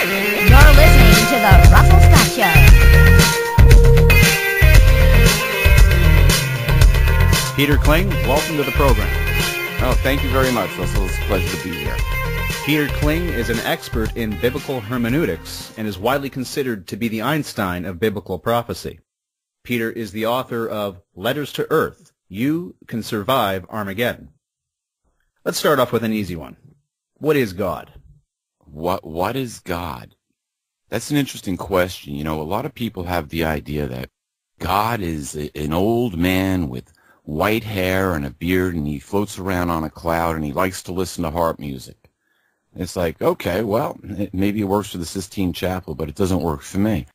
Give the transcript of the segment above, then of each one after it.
You're listening to The Russell Scott Show. Peter Kling, welcome to the program. Oh, thank you very much, Russell. It's a pleasure to be here. Peter Kling is an expert in biblical hermeneutics and is widely considered to be the Einstein of biblical prophecy. Peter is the author of Letters to Earth, You Can Survive Armageddon. Let's start off with an easy one. What is God? What is God? That's an interesting question. You know, a lot of people have the idea that God is an old man with white hair and a beard, and he floats around on a cloud, and he likes to listen to HAARP music. It's like, okay, well, maybe it works for the Sistine Chapel, but it doesn't work for me.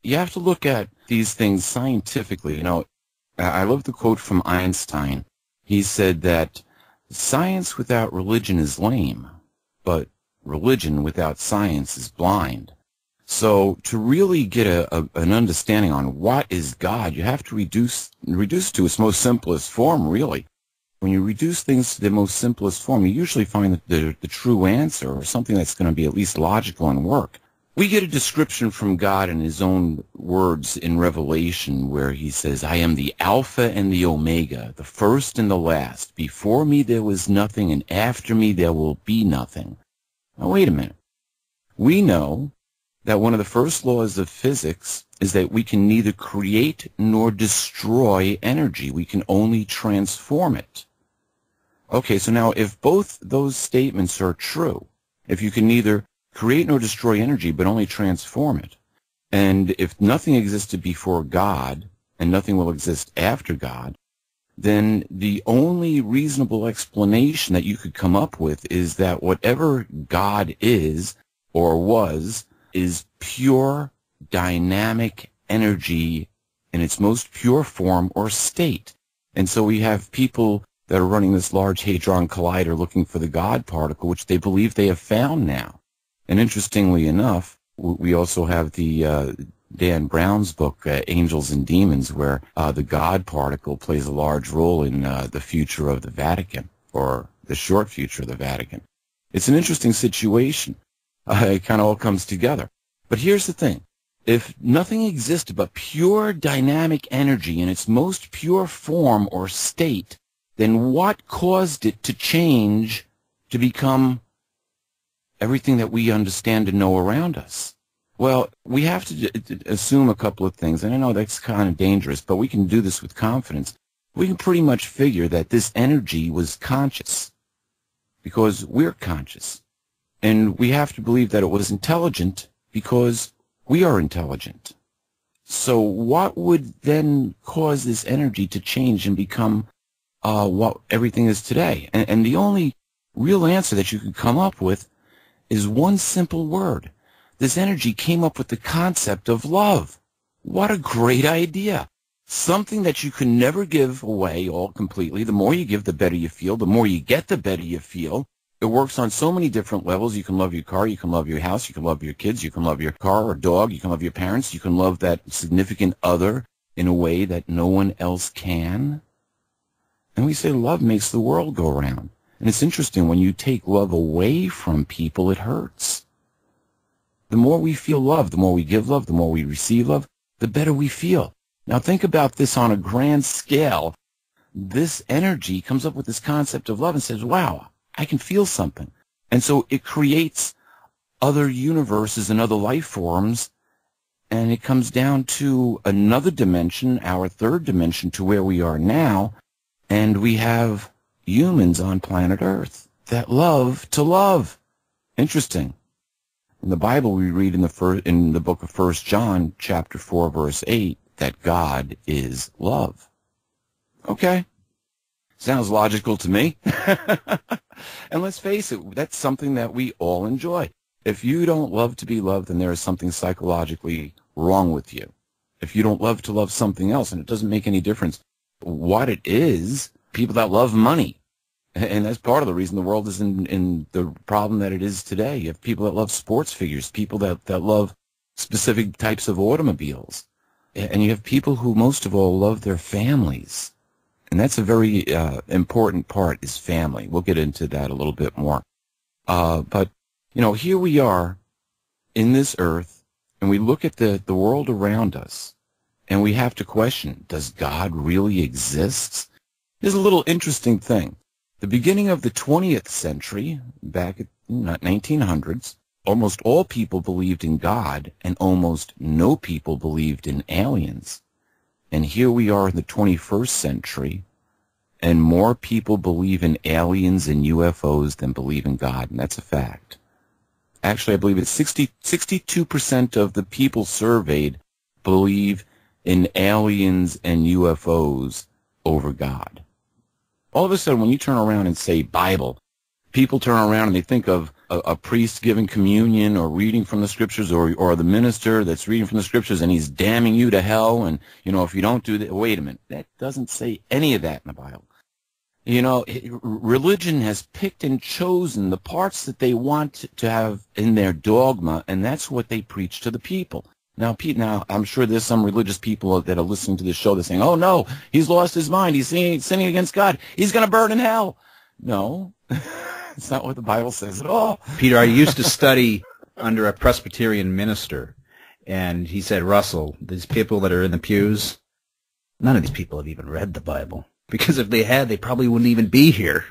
You have to look at these things scientifically. You know, I love the quote from Einstein. He said that science without religion is lame, but religion without science is blind. So to really get an understanding on what is God, you have to reduce to its most simplest form, really. When you reduce things to the most simplest form, you usually find the true answer, or something that's going to be at least logical and work. We get a description from God in his own words in Revelation where he says, I am the Alpha and the Omega, the first and the last. Before me there was nothing, and after me there will be nothing. Now wait a minute. We know that one of the first laws of physics is that we can neither create nor destroy energy. We can only transform it. Okay, so now if both those statements are true, if you can neither create nor destroy energy but only transform it, and if nothing existed before God and nothing will exist after God, then the only reasonable explanation that you could come up with is that whatever God is or was is pure dynamic energy in its most pure form or state. And so we have people that are running this Large Hadron Collider looking for the God particle, which they believe they have found now. And interestingly enough, we also have the Dan Brown's book, Angels and Demons, where the God particle plays a large role in the future of the Vatican, or the short future of the Vatican. It's an interesting situation. It kind of all comes together. But here's the thing. If nothing existed but pure dynamic energy in its most pure form or state, then what caused it to change to become everything that we understand and know around us? Well, we have to assume a couple of things, and I know that's kind of dangerous, but we can do this with confidence. We can pretty much figure that this energy was conscious, because we're conscious. And we have to believe that it was intelligent because we are intelligent. So what would then cause this energy to change and become what everything is today? And the only real answer that you can come up with is one simple word. This energy came up with the concept of love. What a great idea. Something that you can never give away all completely. The more you give, the better you feel. The more you get, the better you feel. It works on so many different levels. You can love your car, you can love your house, you can love your kids, you can love your car or dog, you can love your parents, you can love that significant other in a way that no one else can. And we say love makes the world go around. And it's interesting, when you take love away from people, it hurts. The more we feel love, the more we give love, the more we receive love, the better we feel. Now think about this on a grand scale. This energy comes up with this concept of love and says, wow, I can feel something. And so it creates other universes and other life forms, and it comes down to another dimension, our third dimension, to where we are now, and we have humans on planet Earth that love to love. Interesting. In the Bible, we read in the book of 1 John, chapter 4, verse 8, that God is love. Okay. Sounds logical to me. And let's face it, that's something that we all enjoy. If you don't love to be loved, then there is something psychologically wrong with you. If you don't love to love something else, and it doesn't make any difference what it is, people that love money. And that's part of the reason the world is in the problem that it is today. You have people that love sports figures, people that love specific types of automobiles. And you have people who most of all love their families. And that's a very important part, is family. We'll get into that a little bit more. But, you know, here we are in this earth and we look at the world around us and we have to question, does God really exist? Here's a little interesting thing. The beginning of the 20th century, back in the 1900s, almost all people believed in God and almost no people believed in aliens. And here we are in the 21st century, and more people believe in aliens and UFOs than believe in God, and that's a fact. Actually, I believe it's 62% of the people surveyed believe in aliens and UFOs over God. All of a sudden, when you turn around and say Bible, people turn around and they think of a priest giving communion or reading from the scriptures, or the minister that's reading from the scriptures and he's damning you to hell, and, if you don't do that, wait a minute, that doesn't say any of that in the Bible. Religion has picked and chosen the parts that they want to have in their dogma, and that's what they preach to the people. Now, I'm sure there's some religious people that are listening to this show that's saying, oh, no, he's lost his mind. He's sinning against God. He's going to burn in hell. No, it's not what the Bible says at all. Peter, I used to study under a Presbyterian minister, and he said, Russell, these people that are in the pews, none of these people have even read the Bible. Because if they had, they probably wouldn't even be here.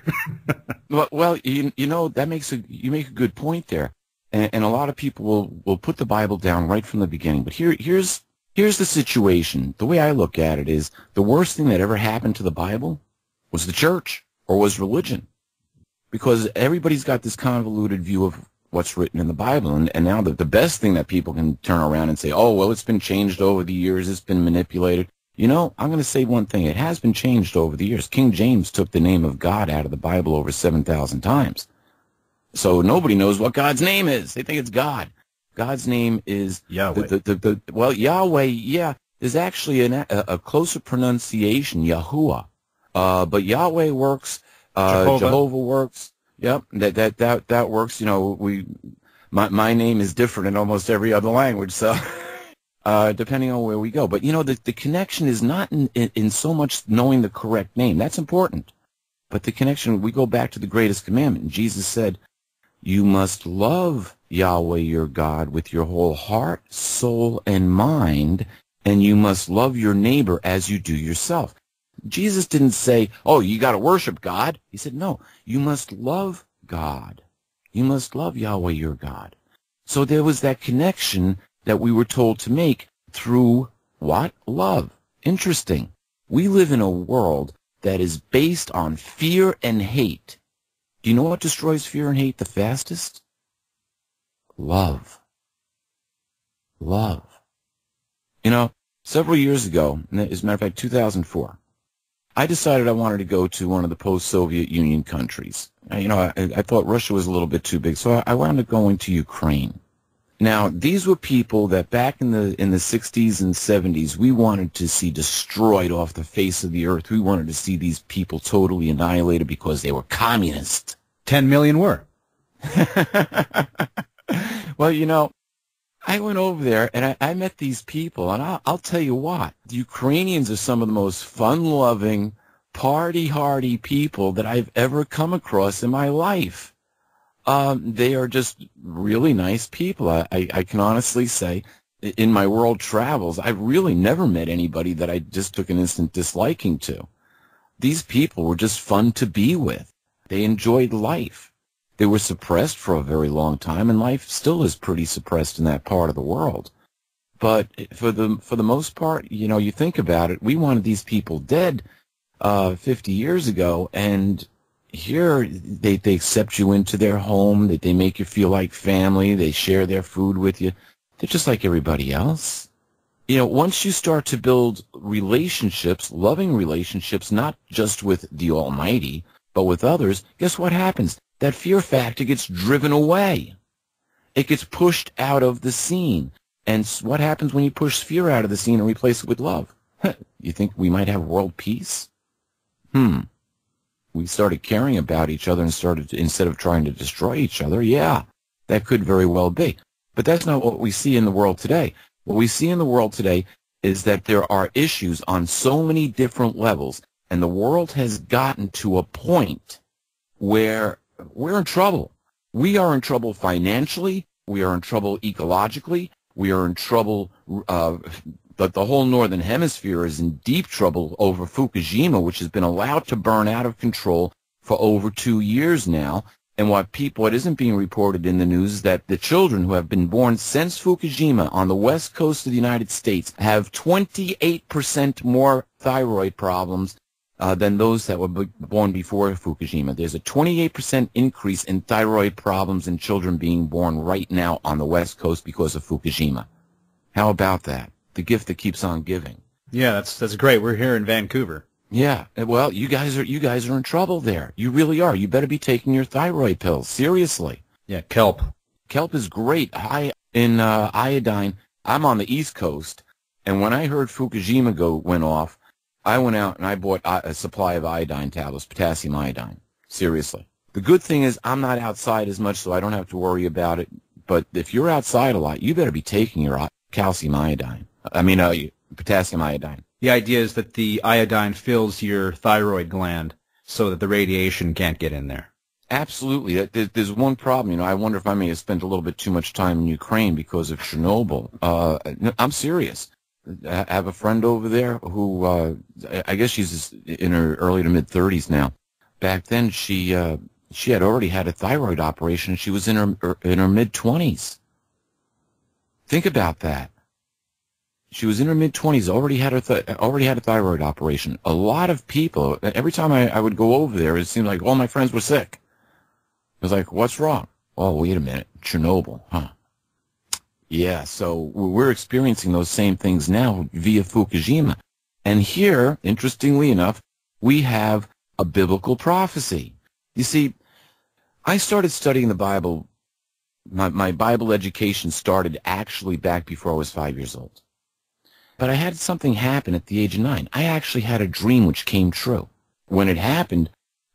Well, you make a good point there. And a lot of people will put the Bible down right from the beginning. But here's the situation. The way I look at it is the worst thing that ever happened to the Bible was the church or was religion. Because everybody's got this convoluted view of what's written in the Bible. And now the best thing that people can turn around and say, oh, well, it's been changed over the years. It's been manipulated. I'm going to say one thing. It has been changed over the years. King James took the name of God out of the Bible over 7,000 times. So nobody knows what God's name is. They think it's God. God's name is Yahweh. Yahweh, yeah. There's actually a closer pronunciation, Yahuwah. But Yahweh works. Jehovah works. Yep, that works. My name is different in almost every other language, so depending on where we go. But the connection is not in so much knowing the correct name. That's important. But the connection, we go back to the greatest commandment. Jesus said, you must love Yahweh your God with your whole heart, soul, and mind, and you must love your neighbor as you do yourself. Jesus didn't say, oh, you got to worship God. He said, no, you must love God. You must love Yahweh your God. So there was that connection that we were told to make through what? Love. Interesting. We live in a world that is based on fear and hate. Do you know what destroys fear and hate the fastest? Love. Love. Several years ago, as a matter of fact, 2004, I decided I wanted to go to one of the post-Soviet Union countries. I thought Russia was a little bit too big, so I wound up going to Ukraine. Now, these were people that back in the 60s and 70s, we wanted to see destroyed off the face of the earth. We wanted to see these people totally annihilated because they were communist. 10 million were. Well, I went over there and I met these people, and I'll tell you what, the Ukrainians are some of the most fun-loving, party-hardy people that I've ever come across in my life. They are just really nice people. I can honestly say, in my world travels, I've really never met anybody that I just took an instant disliking to. These people were just fun to be with. They enjoyed life. They were suppressed for a very long time, and life still is pretty suppressed in that part of the world. But for the most part, you think about it, we wanted these people dead 50 years ago, and here they accept you into their home, they make you feel like family, they share their food with you. They're just like everybody else. Once you start to build relationships, loving relationships, not just with the Almighty, but with others, guess what happens? That fear factor gets driven away. It gets pushed out of the scene. And what happens when you push fear out of the scene and replace it with love? You think we might have world peace? We started caring about each other and instead of trying to destroy each other. Yeah, that could very well be. But that's not what we see in the world today. What we see in the world today is that there are issues on so many different levels, and the world has gotten to a point where we're in trouble. We are in trouble financially. We are in trouble ecologically. We are in trouble. The whole northern hemisphere is in deep trouble over Fukushima, which has been allowed to burn out of control for over 2 years now. And what isn't being reported in the news is that the children who have been born since Fukushima on the west coast of the United States have 28% more thyroid problems than those that were born before Fukushima. There's a 28% increase in thyroid problems in children being born right now on the west coast because of Fukushima. How about that? The gift that keeps on giving. Yeah, that's great. We're here in Vancouver. Yeah, well, you guys are in trouble there. You really are. You better be taking your thyroid pills seriously. Yeah, kelp. Kelp is great, high in iodine. I'm on the East Coast, and when I heard Fukushima went off, I went out and I bought a supply of iodine tablets, potassium iodine. Seriously. The good thing is I'm not outside as much, so I don't have to worry about it. But if you're outside a lot, you better be taking your potassium iodine. The idea is that the iodine fills your thyroid gland so that the radiation can't get in there. Absolutely. There's one problem. I wonder if I may have spent a little bit too much time in Ukraine because of Chernobyl. I'm serious. I have a friend over there who, I guess she's in her early to mid-30s now. Back then, she had already had a thyroid operation. She was in her mid-20s. Think about that. She was in her mid-20s, already had a thyroid operation. A lot of people, every time I would go over there, it seemed like all my friends were sick. I was like, what's wrong? Oh, wait a minute, Chernobyl, huh? Yeah, so we're experiencing those same things now via Fukushima. And here, interestingly enough, we have a biblical prophecy. You see, I started studying the Bible. My Bible education started actually back before I was 5 years old. But I had something happen at the age of 9. I actually had a dream which came true. When it happened,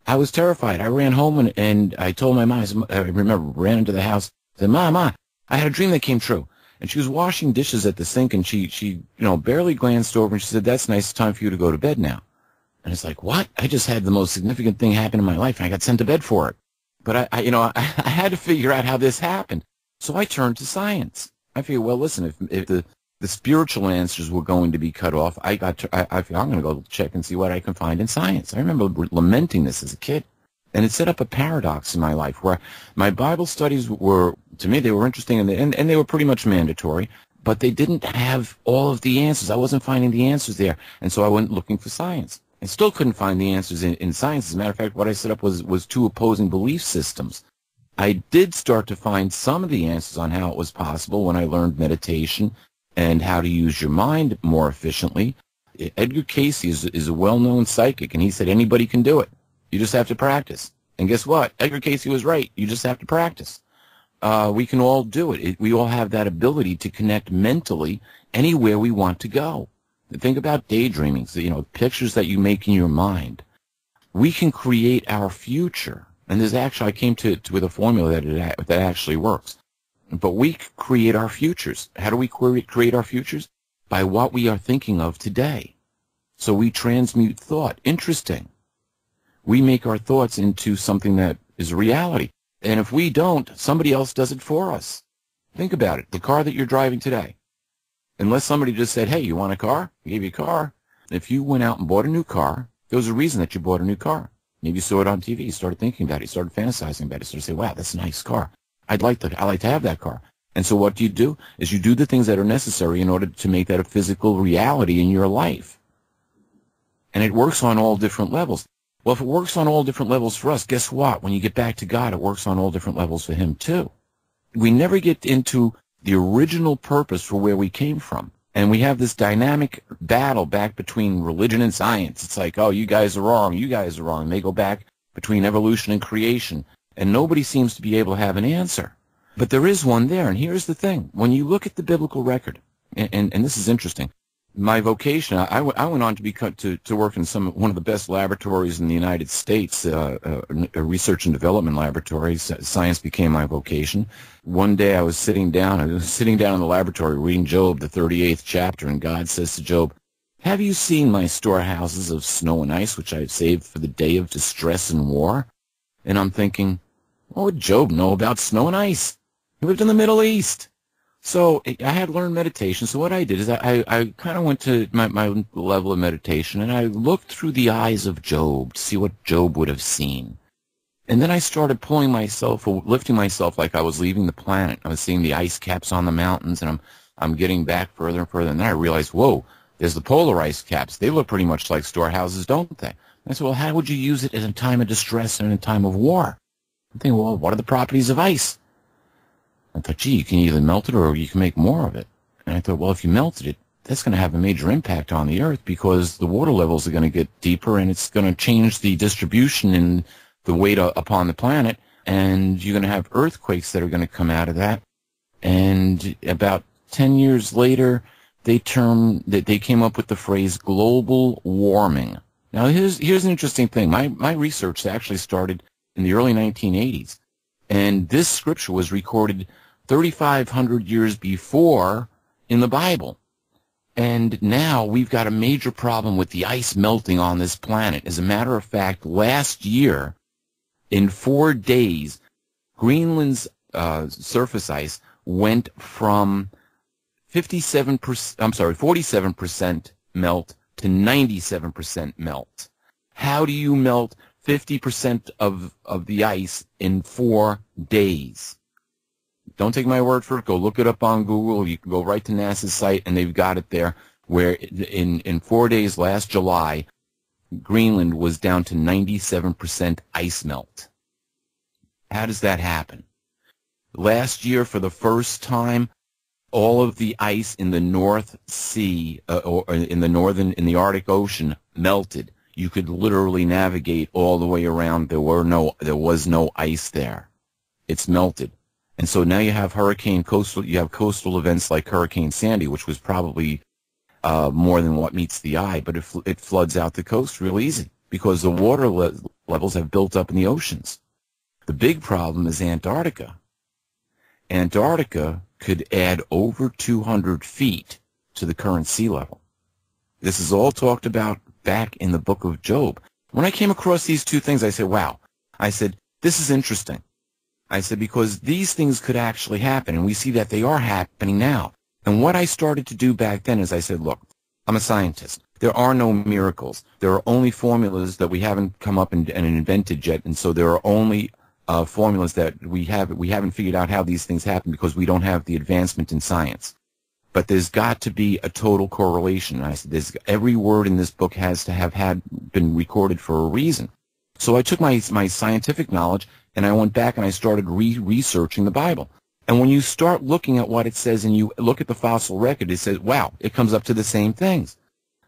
I was terrified. I ran home and I told my mom, I remember, ran into the house, said, Ma, I had a dream that came true. And she was washing dishes at the sink, and she barely glanced over, and she said, that's nice, it's time for you to go to bed now. And it's like, what? I just had the most significant thing happen in my life, and I got sent to bed for it. But I had to figure out how this happened. So I turned to science. I figured, well, listen, if the spiritual answers were going to be cut off, I figured I'm going to go check and see what I can find in science. I remember lamenting this as a kid. And it set up a paradox in my life where my Bible studies were, to me, they were interesting and they were pretty much mandatory, but they didn't have all of the answers. I wasn't finding the answers there. And so I went looking for science. I still couldn't find the answers in science. As a matter of fact, what I set up was two opposing belief systems. I did start to find some of the answers on how it was possible when I learned meditation and how to use your mind more efficiently. Edgar Cayce is a well-known psychic, and he said anybody can do it. You just have to practice. And guess what? Edgar Cayce was right. You just have to practice. We can all do it. We all have that ability to connect mentally anywhere we want to go. Think about daydreaming, pictures that you make in your mind. We can create our future. And there's actually, I came with a formula that actually works. But we create our futures. How do we create our futures? By what we are thinking of today. So we transmute thought. Interesting. We make our thoughts into something that is a reality. And if we don't, somebody else does it for us. Think about it. The car that you're driving today. Unless somebody just said, hey, you want a car? I gave you a car. If you went out and bought a new car, there was a reason that you bought a new car. Maybe you saw it on TV. You started thinking about it. You started fantasizing about it. You started saying, wow, that's a nice car. I'd like to have that car. And so what do? Is you do the things that are necessary in order to make that a physical reality in your life. And it works on all different levels. Well, if it works on all different levels for us, guess what? When you get back to God, it works on all different levels for Him too. We never get into the original purpose for where we came from. And we have this dynamic battle back between religion and science. It's like, oh, you guys are wrong, you guys are wrong. And they go back between evolution and creation. And nobody seems to be able to have an answer. But there is one there. And here's the thing. When you look at the biblical record, and this is interesting, my vocation, I went on to work in one of the best laboratories in the United States, a research and development laboratory. Science became my vocation. One day I was sitting down in the laboratory reading Job, the 38th chapter, and God says to Job, have you seen my storehouses of snow and ice, which I have saved for the day of distress and war? And I'm thinking, what would Job know about snow and ice? He lived in the Middle East. So I had learned meditation. So what I did is I kind of went to my level of meditation, and I looked through the eyes of Job to see what Job would have seen. And then I started pulling myself, or lifting myself like I was leaving the planet. I was seeing the ice caps on the mountains, and I'm getting back further and further. And then I realized, whoa, there's the polar ice caps. They look pretty much like storehouses, don't they? And I said, well, how would you use it in a time of distress and in a time of war? I'm thinking, well, what are the properties of ice? I thought, gee, you can either melt it or you can make more of it. And I thought, well, if you melted it, that's going to have a major impact on the Earth because the water levels are going to get deeper, and it's going to change the distribution and the weight upon the planet, and you're going to have earthquakes that are going to come out of that. And about 10 years later, they came up with the phrase global warming. Now, here's an interesting thing. My research actually started in the early 1980s, and this scripture was recorded 3,500 years before in the Bible. And now we've got a major problem with the ice melting on this planet. As a matter of fact, last year, in 4 days, Greenland's surface ice went from 47% melt to 97% melt. How do you melt 50% of the ice in 4 days? Don't take my word for it. Go look it up on Google. You can go right to NASA's site, and they've got it there, where in 4 days last July, Greenland was down to 97% ice melt. How does that happen? Last year, for the first time, all of the ice in the North Sea, or in the Arctic Ocean, melted. You could literally navigate all the way around. There was no ice there. It's melted. And so now you have coastal events like Hurricane Sandy, which was probably more than what meets the eye, but it floods out the coast real easy because the water levels have built up in the oceans. The big problem is Antarctica. Antarctica could add over 200 feet to the current sea level. This is all talked about back in the book of Job. When I came across these two things, I said, wow. I said, this is interesting. I said, because these things could actually happen, and we see that they are happening now. And what I started to do back then is I said, look, I'm a scientist. There are no miracles. There are only formulas that we haven't come up and invented yet, and so there are only formulas that we haven't figured out how these things happen because we don't have the advancement in science. But there's got to be a total correlation. And I said, every word in this book has to have been recorded for a reason. So I took my scientific knowledge and I went back and I started researching the Bible. And when you start looking at what it says and you look at the fossil record, it says, wow, it comes up to the same things.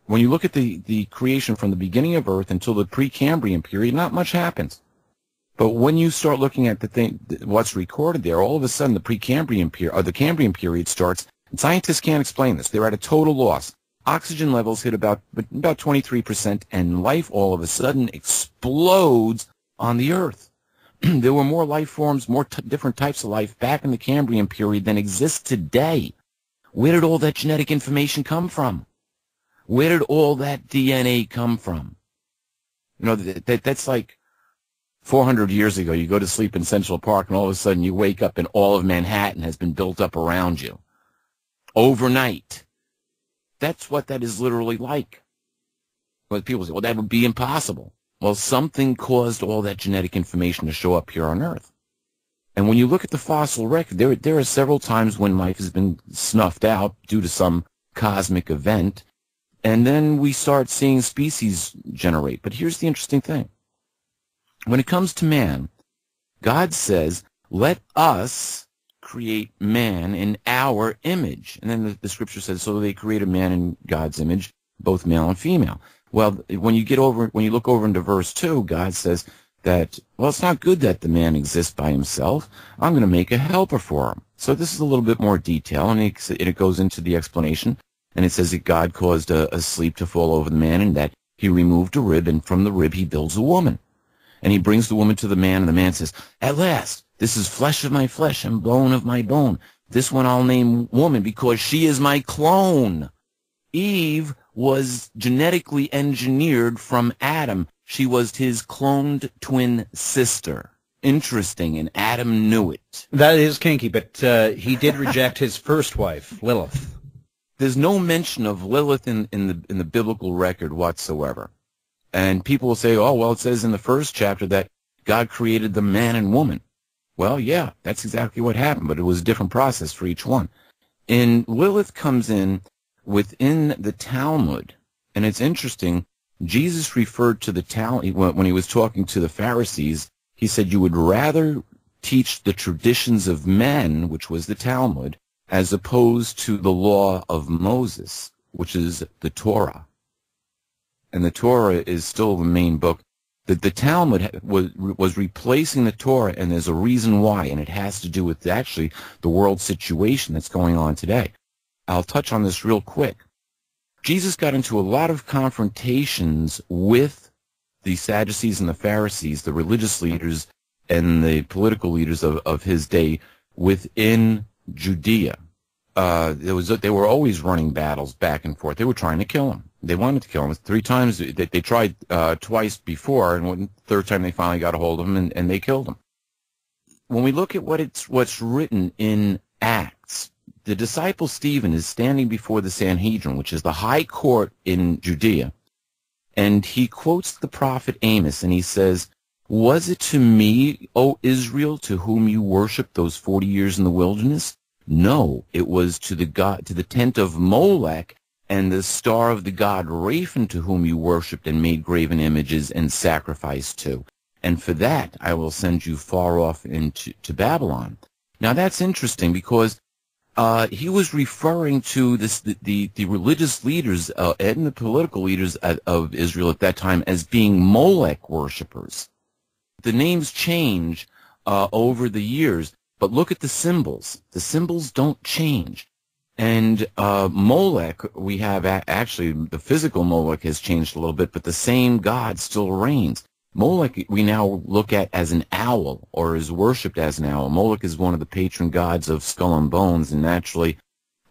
When you look at the creation from the beginning of Earth until the Precambrian period, not much happens. But when you start looking at what's recorded there, all of a sudden the Precambrian period, or the Cambrian period starts, and scientists can't explain this. They're at a total loss. Oxygen levels hit about 23%, and life all of a sudden explodes on the Earth. There were more life forms, more different types of life back in the Cambrian period than exists today. Where did all that genetic information come from? Where did all that DNA come from? You know, that's like 400 years ago. You go to sleep in Central Park, and all of a sudden you wake up and all of Manhattan has been built up around you. Overnight. That's what that is literally like. But people say, well, that would be impossible. Well, something caused all that genetic information to show up here on Earth. And when you look at the fossil record, there are several times when life has been snuffed out due to some cosmic event, and then we start seeing species generate. But here's the interesting thing. When it comes to man, God says, let us create man in our image. And then the scripture says, so they created man in God's image, both male and female. Well, when you look over into verse 2, God says that, well, it's not good that the man exists by himself. I'm going to make a helper for him. So this is a little bit more detail, and it goes into the explanation. And it says that God caused a sleep to fall over the man, and that he removed a rib, and from the rib he builds a woman. And he brings the woman to the man, and the man says, at last, this is flesh of my flesh and bone of my bone. This one I'll name woman because she is my clone. Eve was genetically engineered from Adam. She was his cloned twin sister. interesting, and Adam knew it. That is kinky, but he did reject his first wife, Lilith. There's no mention of Lilith in the biblical record whatsoever. And people will say, oh, well, it says in the first chapter that God created the man and woman. Well, yeah, that's exactly what happened, but it was a different process for each one. And Lilith comes in within the Talmud, and it's interesting, Jesus referred to the Talmud, when he was talking to the Pharisees, he said you would rather teach the traditions of men, which was the Talmud, as opposed to the law of Moses, which is the Torah. And the Torah is still the main book. The Talmud was replacing the Torah, and there's a reason why, and it has to do with actually the world situation that's going on today. I'll touch on this real quick. Jesus got into a lot of confrontations with the Sadducees and the Pharisees, the religious leaders and the political leaders of his day within Judea. They were always running battles back and forth. They were trying to kill him. They wanted to kill him 3 times. They tried twice before, and the third time they finally got a hold of him, and they killed him. When we look at what's written in Acts, the disciple Stephen is standing before the Sanhedrin, which is the high court in Judea, and he quotes the prophet Amos, and he says, "Was it to me, O Israel, to whom you worshipped those 40 years in the wilderness? No, it was to the tent of Molech and the star of the god Raphan, to whom you worshipped and made graven images and sacrificed to. And for that I will send you far off into Babylon." Now that's interesting because he was referring to the religious leaders and the political leaders of Israel at that time as being Molech worshippers. The names change over the years, but look at the symbols. The symbols don't change. And Molech, we have actually the physical Molech has changed a little bit, but the same God still reigns. Molech we now look at as an owl, or is worshipped as an owl. Molech is one of the patron gods of Skull and Bones, and naturally,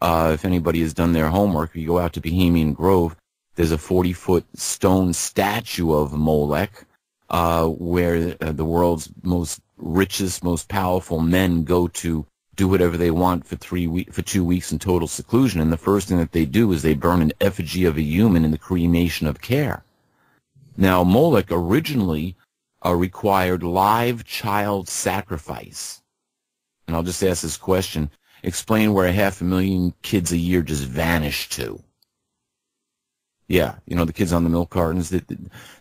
if anybody has done their homework, if you go out to Bohemian Grove, there's a 40-foot stone statue of Molech, where the world's most richest, most powerful men go to do whatever they want for 2 weeks in total seclusion, and the first thing that they do is they burn an effigy of a human in the cremation of care. Now, Molech originally required live child sacrifice. And I'll just ask this question. Explain where 500,000 kids a year just vanish to. Yeah, you know, the kids on the milk cartons.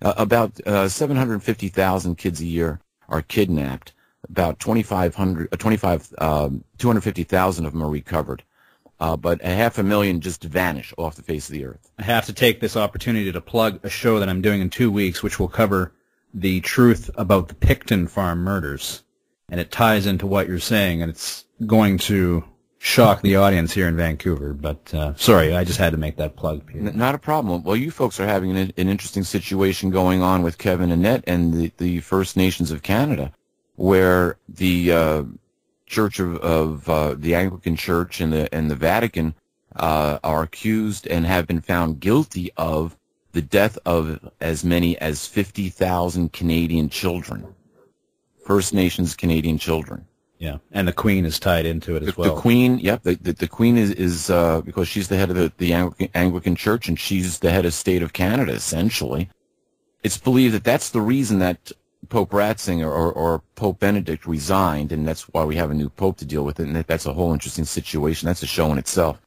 About 750,000 kids a year are kidnapped. About 250,000 of them are recovered. But 500,000 just vanish off the face of the earth. I have to take this opportunity to plug a show that I'm doing in 2 weeks, which will cover the truth about the Picton farm murders. And it ties into what you're saying, and it's going to shock the audience here in Vancouver. But sorry, I just had to make that plug, Peter. Not a problem. Well, you folks are having an interesting situation going on with Kevin Annette and the First Nations of Canada, where the Church of the Anglican Church and the Vatican are accused and have been found guilty of the death of as many as 50,000 Canadian children, First Nations Canadian children. Yeah, and the Queen is tied into it as well. The Queen, yep, the Queen is because she's the head of the Anglican Church, and she's the head of state of Canada, essentially. It's believed that that's the reason that Pope Ratzinger or Pope Benedict resigned, and that's why we have a new pope to deal with it, and that's a whole interesting situation. That's a show in itself.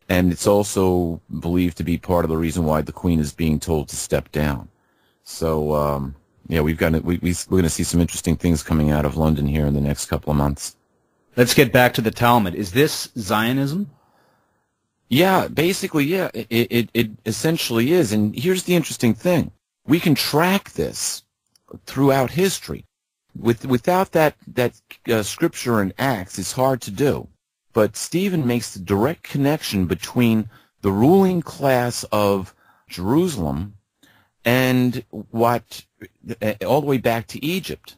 And it's also believed to be part of the reason why the Queen is being told to step down. So, yeah, we're going to see some interesting things coming out of London here in the next couple of months. Let's get back to the Talmud. Is this Zionism? Yeah, basically, yeah, it essentially is. And here's the interesting thing. We can track this throughout history. Without that scripture in Acts, it's hard to do. But Stephen makes the direct connection between the ruling class of Jerusalem and all the way back to Egypt.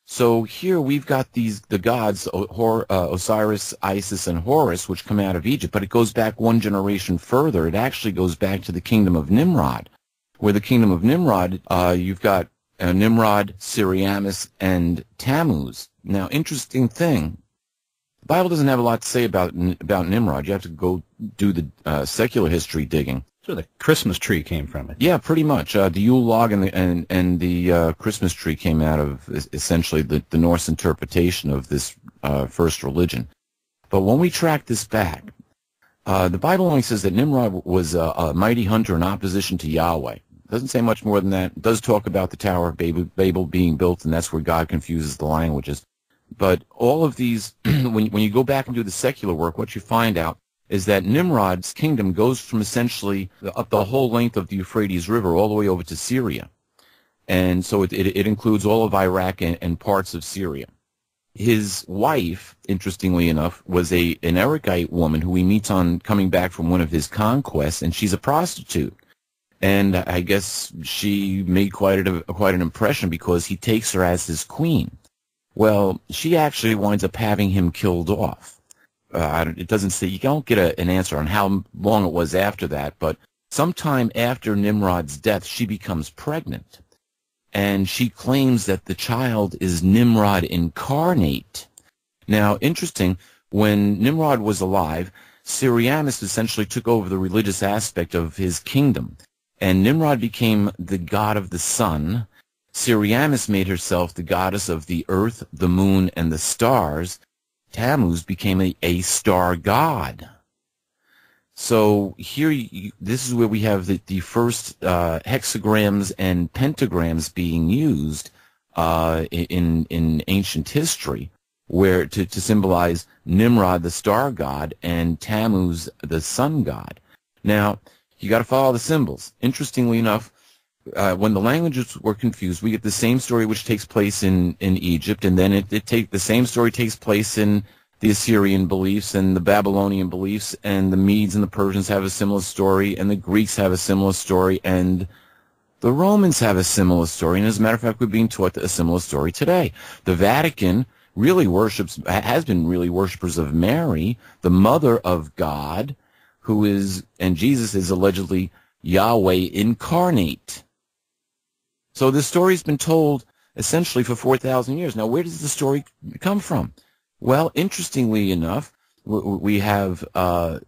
So here we've got the gods, Osiris, Isis, and Horus, which come out of Egypt, but it goes back one generation further. It actually goes back to the kingdom of Nimrod, where the kingdom of Nimrod, you've got Nimrod, Semiramis, and Tammuz. Now, interesting thing, the Bible doesn't have a lot to say about Nimrod. You have to go do the secular history digging. So the Christmas tree came from it. Yeah, pretty much. The Yule log and the Christmas tree came out of essentially the Norse interpretation of this first religion. But when we track this back, the Bible only says that Nimrod was a mighty hunter in opposition to Yahweh. It doesn't say much more than that. It does talk about the Tower of Babel being built, and that's where God confuses the languages. But all of these, when you go back and do the secular work, what you find out is that Nimrod's kingdom goes from essentially up the whole length of the Euphrates River all the way over to Syria. And so it includes all of Iraq and parts of Syria. His wife, interestingly enough, was an Erechite woman who he meets on coming back from one of his conquests, and she's a prostitute. And I guess she made quite an impression because he takes her as his queen. Well, she actually winds up having him killed off. It doesn't say, you don't get an answer on how long it was after that, but sometime after Nimrod's death, she becomes pregnant. And she claims that the child is Nimrod incarnate. Now, interesting, when Nimrod was alive, Semiramis essentially took over the religious aspect of his kingdom. And Nimrod became the god of the sun. Semiramis made herself the goddess of the earth, the moon, and the stars. Tammuz became a star god. So here, this is where we have the first hexagrams and pentagrams being used in ancient history, where to symbolize Nimrod, the star god, and Tammuz, the sun god. Now, you got to follow the symbols. Interestingly enough, when the languages were confused, we get the same story which takes place in Egypt, and then the same story takes place in the Assyrian beliefs and the Babylonian beliefs, and the Medes and the Persians have a similar story, and the Greeks have a similar story, and the Romans have a similar story. And as a matter of fact, we're being taught a similar story today. The Vatican really has been worshipers of Mary, the mother of God, and Jesus is allegedly Yahweh incarnate. So this story's been told essentially for 4,000 years. Now, where does the story come from? Well, interestingly enough, we have the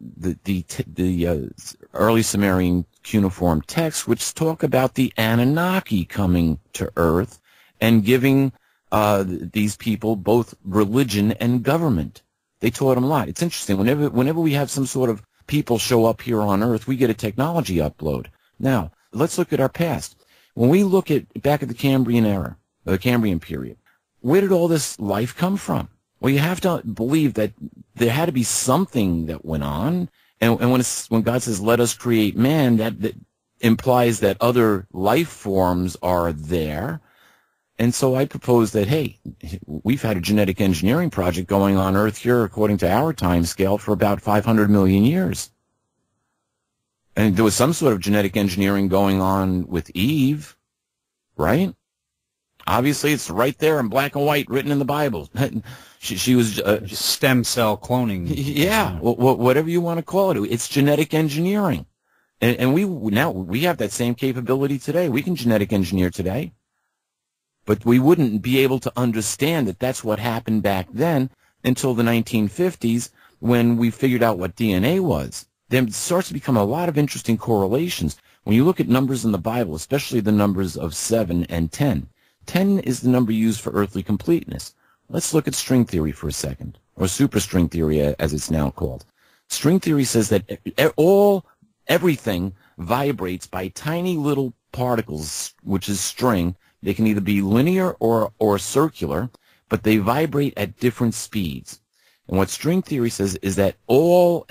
early Sumerian cuneiform texts, which talk about the Anunnaki coming to Earth and giving these people both religion and government. They taught them a lot. It's interesting. Whenever we have some sort of people show up here on Earth, we get a technology upload. Now, let's look at our past. When we look back at the Cambrian era, the Cambrian period, where did all this life come from? Well, you have to believe that there had to be something that went on, and when God says, "Let us create man," that implies that other life forms are there. And so I propose that, hey, we've had a genetic engineering project going on Earth here, according to our time scale, for about 500 million years. And there was some sort of genetic engineering going on with Eve, right? Obviously, it's right there in black and white, written in the Bible. She was stem cell cloning. Yeah, whatever you want to call it. It's genetic engineering, and we have that same capability today. We can genetic engineer today, but we wouldn't be able to understand that that's what happened back then until the 1950s when we figured out what DNA was. There starts to become a lot of interesting correlations when you look at numbers in the Bible, especially the numbers of 7 and 10. 10 is the number used for earthly completeness. Let's look at string theory for a second, or superstring theory as it's now called. String theory says that everything vibrates by tiny little particles, which is string. They can either be linear or circular, but they vibrate at different speeds. And what string theory says is that all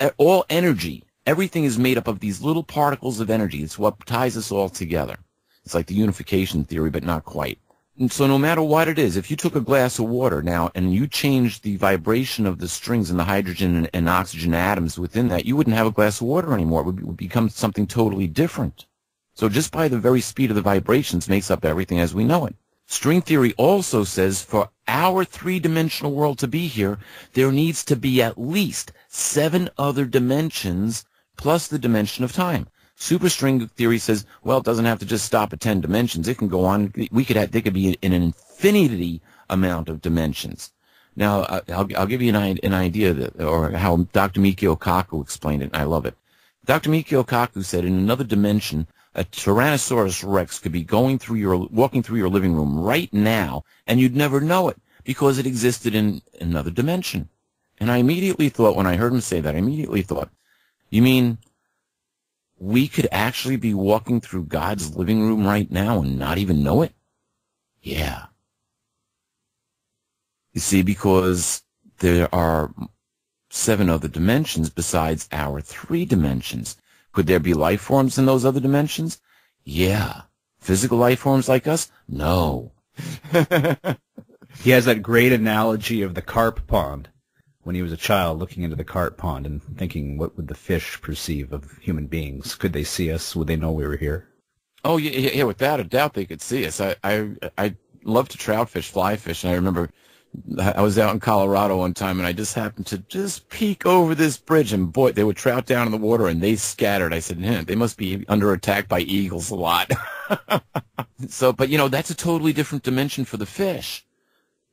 energy, everything is made up of these little particles of energy. It's what ties us all together. It's like the unification theory, but not quite. And so no matter what it is, if you took a glass of water now and you changed the vibration of the strings and the hydrogen and oxygen atoms within that, you wouldn't have a glass of water anymore. It would become something totally different. So just by the very speed of the vibrations makes up everything as we know it. String theory also says for our three-dimensional world to be here, there needs to be at least 7 other dimensions plus the dimension of time. Superstring theory says, well, it doesn't have to just stop at 10 dimensions. It can go on. There could be in an infinity amount of dimensions. Now, I'll give you an idea or how Dr. Mikio Kaku explained it, and I love it. Dr. Mikio Kaku said in another dimension, a Tyrannosaurus Rex could be walking through your living room right now, and you'd never know it because it existed in another dimension. And I immediately thought, when I heard him say that, you mean we could actually be walking through God's living room right now and not even know it? Yeah. You see, because there are 7 other dimensions besides our 3 dimensions. Could there be life forms in those other dimensions? Yeah. Physical life forms like us? No. He has that great analogy of the carp pond when he was a child looking into the carp pond and thinking, what would the fish perceive of human beings? Could they see us? Would they know we were here? Oh, yeah, without a doubt they could see us. I love to trout fish, fly fish, and I remember I was out in Colorado one time, and I just happened to just peek over this bridge, and boy, they would trout down in the water, and they scattered. I said, they must be under attack by eagles a lot. So, but, that's a totally different dimension for the fish.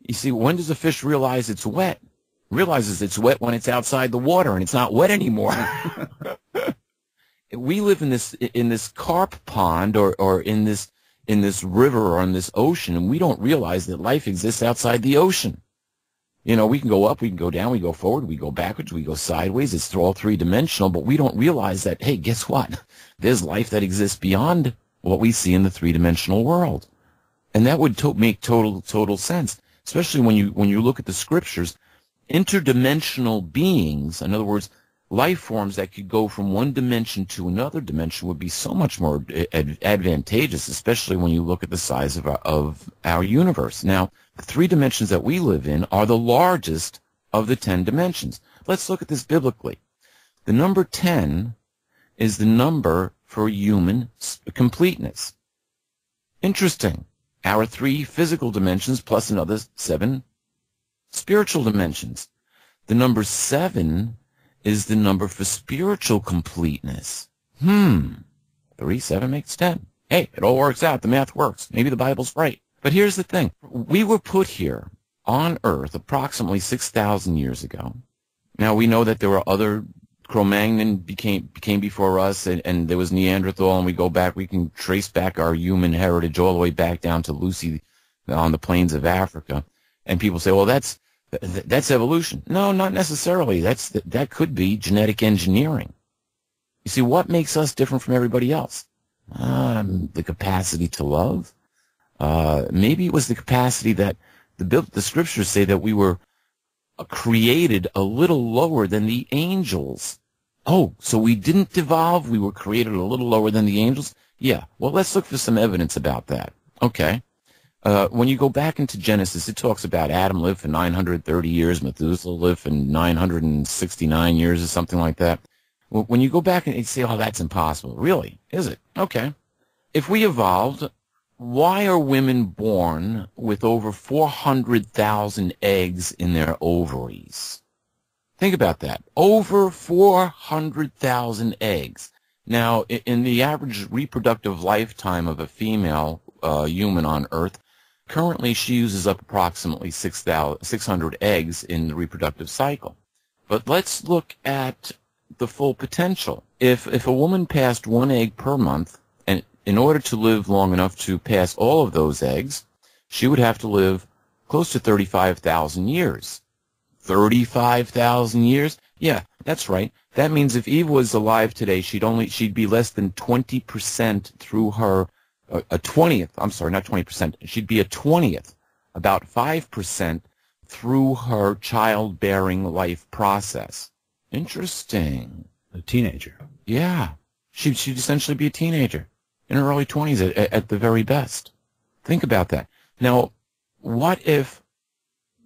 You see, when does a fish realize it's wet? Realizes it's wet when it's outside the water, and it's not wet anymore. We live in this carp pond or in this river or in this ocean, and we don't realize that life exists outside the ocean. We can go up, we can go down, we go forward, we go backwards, we go sideways. It's all 3-dimensional, but we don't realize that, hey, guess what? There's life that exists beyond what we see in the 3-dimensional world. And that would make total sense, especially when you look at the scriptures. Interdimensional beings, in other words, life forms that could go from one dimension to another dimension, would be so much more advantageous, especially when you look at the size of our universe. Now, the 3 dimensions that we live in are the largest of the 10 dimensions. Let's look at this biblically. The number 10 is the number for human completeness. Interesting. Our 3 physical dimensions plus another 7 spiritual dimensions. The number 7 is the number for spiritual completeness. 3, 7 makes 10. Hey, it all works out. The math works. Maybe the Bible's right. But here's the thing. We were put here on Earth approximately 6,000 years ago. Now, we know that there were other Cro-Magnon became before us, and there was Neanderthal, and we can trace back our human heritage all the way back down to Lucy on the plains of Africa. And people say, well, that's evolution. No, not necessarily. That could be genetic engineering. You see, what makes us different from everybody else? The capacity to love. Maybe it was the capacity that the scriptures say that we were created a little lower than the angels. Oh, so we didn't evolve. We were created a little lower than the angels? Yeah. Well, let's look for some evidence about that. Okay. When you go back into Genesis, it talks about Adam lived for 930 years, Methuselah lived for 969 years or something like that. When you go back and you say, oh, that's impossible. Really? Is it? Okay. If we evolved, why are women born with over 400,000 eggs in their ovaries? Think about that. Over 400,000 eggs. Now, in the average reproductive lifetime of a female human on Earth, currently she uses up approximately 600 eggs in the reproductive cycle. But let's look at the full potential. If a woman passed 1 egg per month, and in order to live long enough to pass all of those eggs, she would have to live close to 35,000 years. 35,000 years? Yeah, that's right. That means if Eve was alive today, she'd be less than 20% through her, a 20th, I'm sorry, not 20%, she'd be a 20th, about 5% through her childbearing life process. Interesting. A teenager. Yeah. She'd essentially be a teenager in her early 20s at the very best. Think about that. Now, what if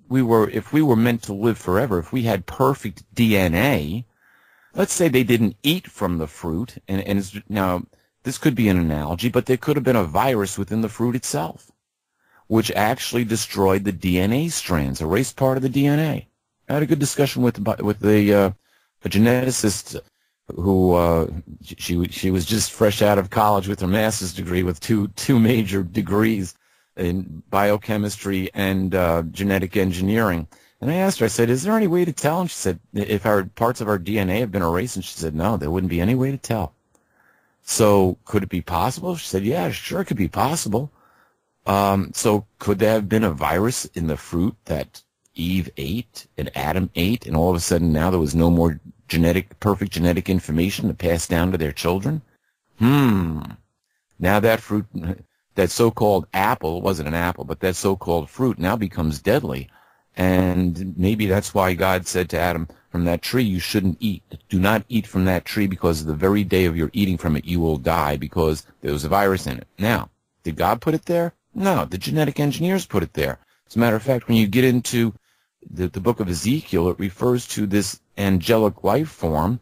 we were meant to live forever, if we had perfect DNA, let's say they didn't eat from the fruit, and now this could be an analogy, but there could have been a virus within the fruit itself, which actually destroyed the DNA strands, erased part of the DNA. I had a good discussion with a geneticist who she was just fresh out of college with her master's degree with two major degrees in biochemistry and genetic engineering. And I asked her, I said, is there any way to tell? And she said, if our parts of our DNA have been erased. And she said, no, there wouldn't be any way to tell. So could it be possible? She said, yeah, sure, it could be possible. So could there have been a virus in the fruit that Eve ate and Adam ate, and all of a sudden now there was no more perfect genetic information to pass down to their children? Now that fruit, that so-called apple, it wasn't an apple, but that so-called fruit now becomes deadly. And maybe that's why God said to Adam, from that tree you shouldn't eat. Do not eat from that tree, because the very day of your eating from it you will die, because there was a virus in it. Now, did God put it there? No, the genetic engineers put it there. As a matter of fact, when you get into the book of Ezekiel, it refers to this angelic life form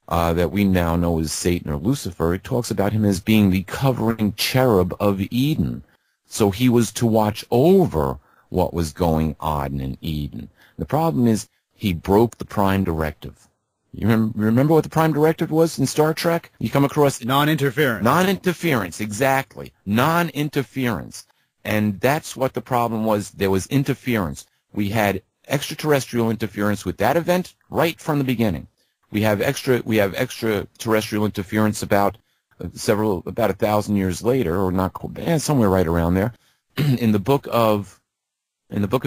that we now know as Satan or Lucifer. It talks about him as being the covering cherub of Eden. So he was to watch over what was going on in Eden. The problem is he broke the prime directive. You remember what the prime directive was in Star Trek? You come across non-interference. Non-interference, exactly. Non-interference. And that's what the problem was. There was interference. We had extraterrestrial interference with that event right from the beginning. We have extraterrestrial interference about 1,000 years later, or not, somewhere right around there. In the book of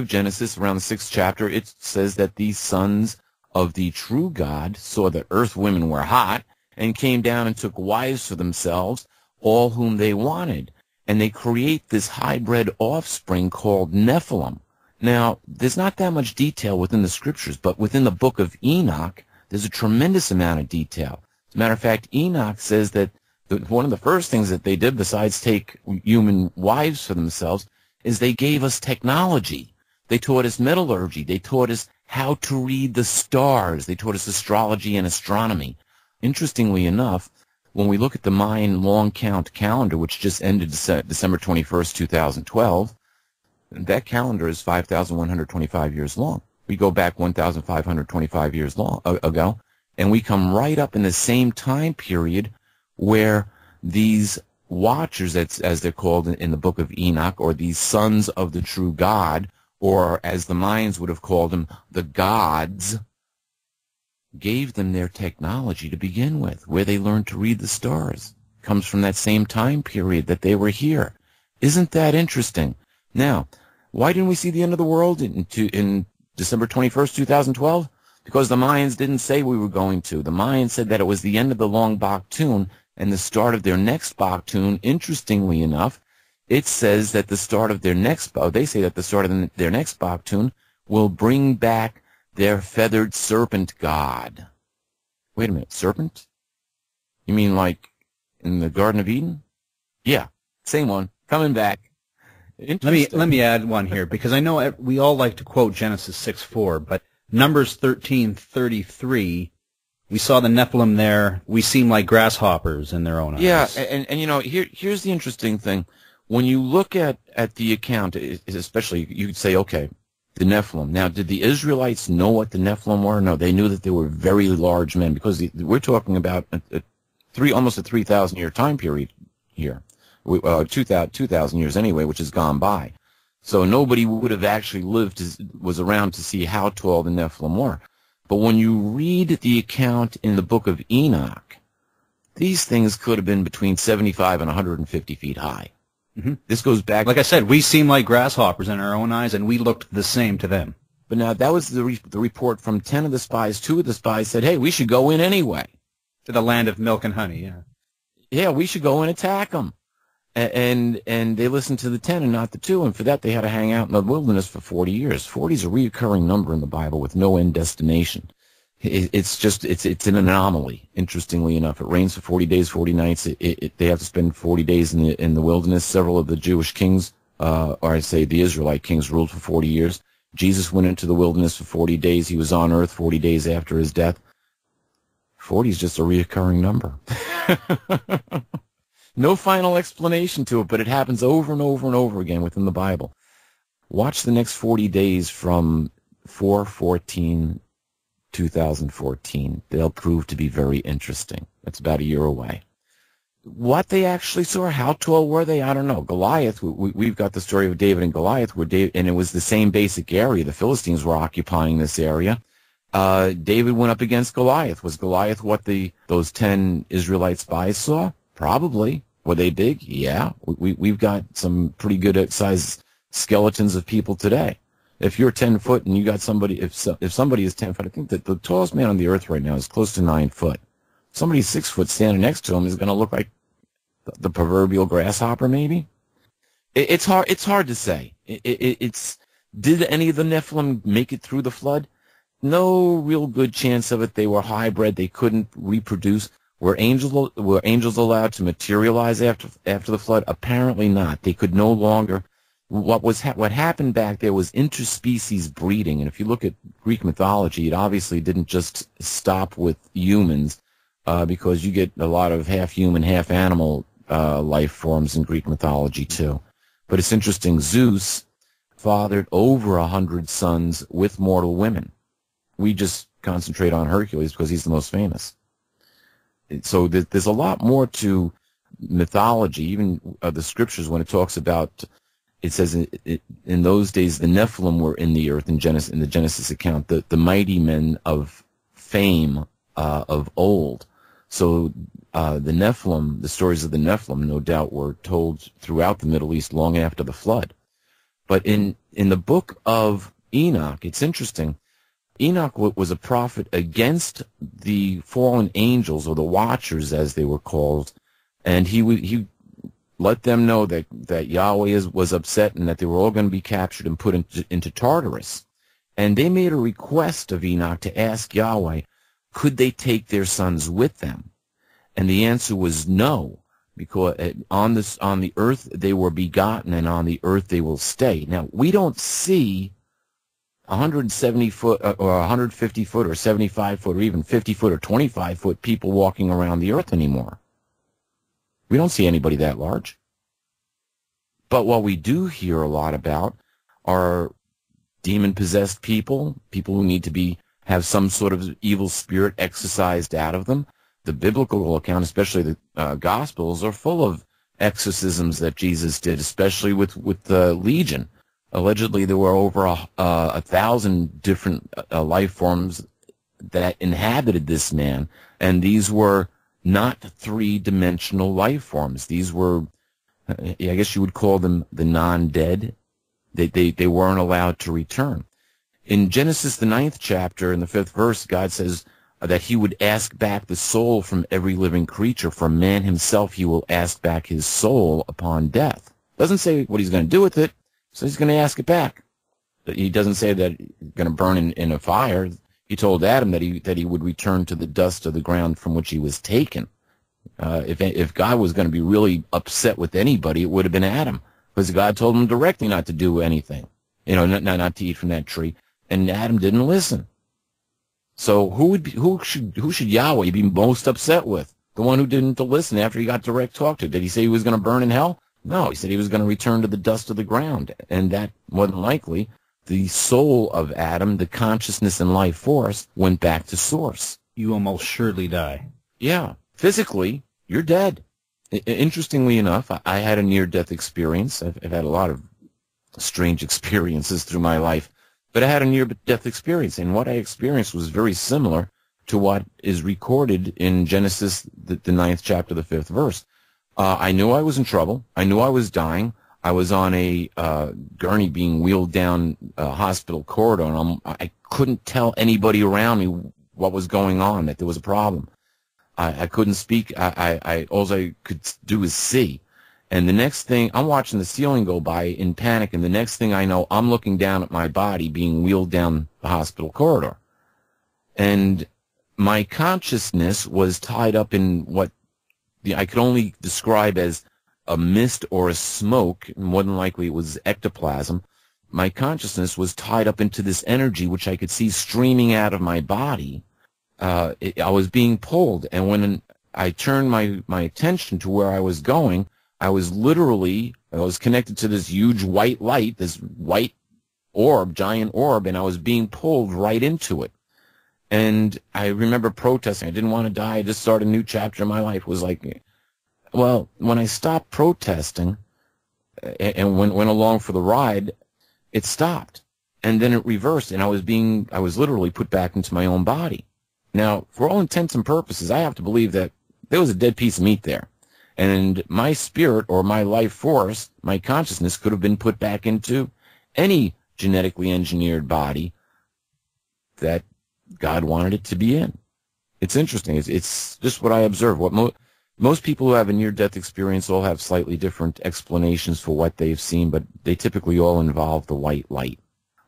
Genesis, around the 6th chapter, it says that these sons of the true God saw that earth women were hot and came down and took wives for themselves, all whom they wanted. And they create this hybrid offspring called Nephilim. Now, there's not that much detail within the scriptures, but within the book of Enoch, there's a tremendous amount of detail. As a matter of fact, Enoch says that one of the first things that they did, besides take human wives for themselves, is they gave us technology. They taught us metallurgy. They taught us how to read the stars. They taught us astrology and astronomy. Interestingly enough, when we look at the Mayan long count calendar, which just ended December 21st, 2012, that calendar is 5,125 years long. We go back 1,525 years ago, and we come right up in the same time period where these watchers, as they're called in the book of Enoch, or these sons of the true God, or as the Mayans would have called them, the gods, gave them their technology to begin with, where they learned to read the stars. Comes from that same time period that they were here. Isn't that interesting? Now, why didn't we see the end of the world in December 21st, 2012? Because the Mayans didn't say we were going to. The Mayans said that it was the end of the long Baktun and the start of their next Baktun. Interestingly enough, it says that the start of their next, they say that the start of their next Baktun will bring back their feathered serpent god. Wait a minute, serpent? You mean like in the Garden of Eden? Yeah, same one, coming back. Let me add one here, because I know we all like to quote Genesis 6:4, but Numbers 13:33, we saw the Nephilim there. We seem like grasshoppers in their own eyes. Yeah, and you know, here's the interesting thing. When you look at the account, especially, you could say, okay, the Nephilim. Now, did the Israelites know what the Nephilim were? No, they knew that they were very large men, because we're talking about almost a 3,000-year time period here. 2,000 years anyway, which has gone by. So nobody would have actually was around to see how tall the Nephilim were. But when you read the account in the book of Enoch, these things could have been between 75 and 150 feet high. Mm-hmm. This goes back... Like I said, we seem like grasshoppers in our own eyes, and we looked the same to them. But now, that was the report from 10 of the spies. 2 of the spies said, hey, we should go in anyway. To the land of milk and honey, yeah. Yeah, we should go and attack them. And they listened to the 10 and not the 2, and for that they had to hang out in the wilderness for 40 years. 40 is a recurring number in the Bible with no end destination. It's an anomaly, interestingly enough. It rains for 40 days, 40 nights. They have to spend 40 days in the wilderness. Several of the Jewish kings, or I say the Israelite kings, ruled for 40 years. Jesus went into the wilderness for 40 days. He was on earth 40 days after his death. 40 is just a recurring number. No final explanation to it, but it happens over and over and over again within the Bible. Watch the next 40 days from 4:14 2014. They'll prove to be very interesting. That's about a year away. What they actually saw, how tall were they? I don't know. Goliath, we've got the story of David and Goliath, and it was the same basic area. The Philistines were occupying this area. David went up against Goliath. Was Goliath what those 10 Israelite spies saw? Probably. Were they big? Yeah. We've got some pretty good sized skeletons of people today. If you're 10 foot and you got somebody, if somebody is 10 foot, I think that the tallest man on the earth right now is close to 9 foot. Somebody 6 foot standing next to him is going to look like the proverbial grasshopper, maybe. It's hard to say. Did any of the Nephilim make it through the flood? No real good chance of it. They were hybrid. They couldn't reproduce. Were angels allowed to materialize after the flood? Apparently not. They could no longer. What happened back there was interspecies breeding, and if you look at Greek mythology, it obviously didn't just stop with humans, because you get a lot of half human, half animal life forms in Greek mythology too. But it's interesting. Zeus fathered over 100 sons with mortal women. We just concentrate on Hercules because he's the most famous. So there's a lot more to mythology, even the scriptures, when it talks about. It says in those days the Nephilim were in the earth in the Genesis account, the mighty men of fame of old. So the Nephilim, the stories of the Nephilim, no doubt, were told throughout the Middle East long after the flood. But in the book of Enoch, it's interesting. Enoch was a prophet against the fallen angels, or the Watchers as they were called, and he let them know that Yahweh was upset and that they were all going to be captured and put into Tartarus. And they made a request of Enoch to ask Yahweh, could they take their sons with them? And the answer was no, because on the earth they were begotten, and on the earth they will stay. Now, we don't see 170 foot or 150 foot or 75 foot or even 50 foot or 25 foot people walking around the earth anymore. We don't see anybody that large. But what we do hear a lot about are demon-possessed people who need to have some sort of evil spirit exorcised out of them. The biblical account, especially the Gospels, are full of exorcisms that Jesus did, especially with the Legion. Allegedly, there were over 1,000 different life forms that inhabited this man, and these were not three-dimensional life forms. These were, I guess you would call them the non-dead. They weren't allowed to return. In Genesis, the 9th chapter, in the 5th verse, God says that he would ask back the soul from every living creature. From man himself, he will ask back his soul upon death. Doesn't say what he's going to do with it, so he's going to ask it back. He doesn't say that he's going to burn in a fire. He told Adam that he would return to the dust of the ground from which he was taken. If God was going to be really upset with anybody, it would have been Adam, because God told him directly not to do anything, not to eat from that tree, and Adam didn't listen. So who should Yahweh be most upset with? The one who didn't listen after he got direct talk to. Did he say he was going to burn in hell? No, he said he was going to return to the dust of the ground, and that more than likely the soul of Adam, the consciousness and life force, went back to source. You almost surely die. Yeah. Physically, you're dead. Interestingly enough, I had a near-death experience. I've had a lot of strange experiences through my life, but I had a near-death experience, and what I experienced was very similar to what is recorded in Genesis, the 9th chapter, the 5th verse. I knew I was in trouble. I knew I was dying. I was on a gurney being wheeled down a hospital corridor, and I couldn't tell anybody around me what was going on, that there was a problem. I couldn't speak. All I could do is see. And the next thing, I'm watching the ceiling go by in panic, and the next thing I know, I'm looking down at my body being wheeled down the hospital corridor. And my consciousness was tied up in what I could only describe as a mist or a smoke. More than likely it was ectoplasm. My consciousness was tied up into this energy which I could see streaming out of my body. I was being pulled, and when I turned my attention to where I was going, I was connected to this huge white light, this white orb, giant orb, and I was being pulled right into it. And I remember protesting. I didn't want to die. I just started a new chapter in my life. It was like, well, when I stopped protesting and went along for the ride, it stopped. And then it reversed, and I was literally put back into my own body. Now, for all intents and purposes, I have to believe that there was a dead piece of meat there. And my spirit or my life force, my consciousness, could have been put back into any genetically engineered body that God wanted it to be in. It's interesting. It's just what I observe. What most people who have a near-death experience all have slightly different explanations for what they've seen, but they typically all involve the white light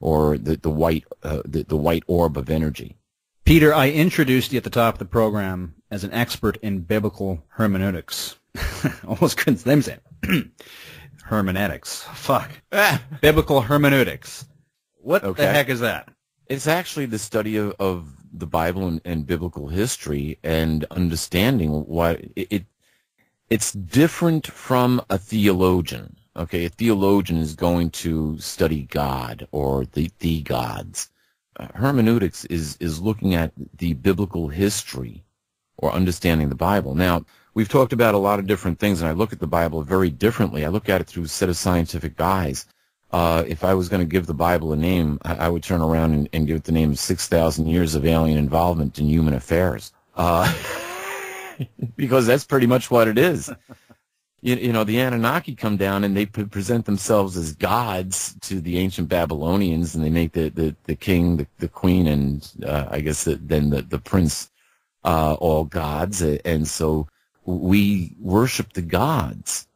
or the white orb of energy. Peter, I introduced you at the top of the program as an expert in biblical hermeneutics. Almost couldn't name it. Hermeneutics. Fuck. Biblical hermeneutics. What the heck is that? It's actually the study of the Bible and biblical history and understanding what it's different from a theologian. Okay, a theologian is going to study God or the gods. Hermeneutics is looking at the biblical history or understanding the Bible. Now, we've talked about a lot of different things, and I look at the Bible very differently. I look at it through a set of scientific eyes. If I was going to give the Bible a name, I would turn around and give it the name of 6,000 Years of Alien Involvement in Human Affairs. Because that's pretty much what it is. You know, the Anunnaki come down and they present themselves as gods to the ancient Babylonians, and they make the king, the queen, and I guess then the prince all gods. And so we worship the gods.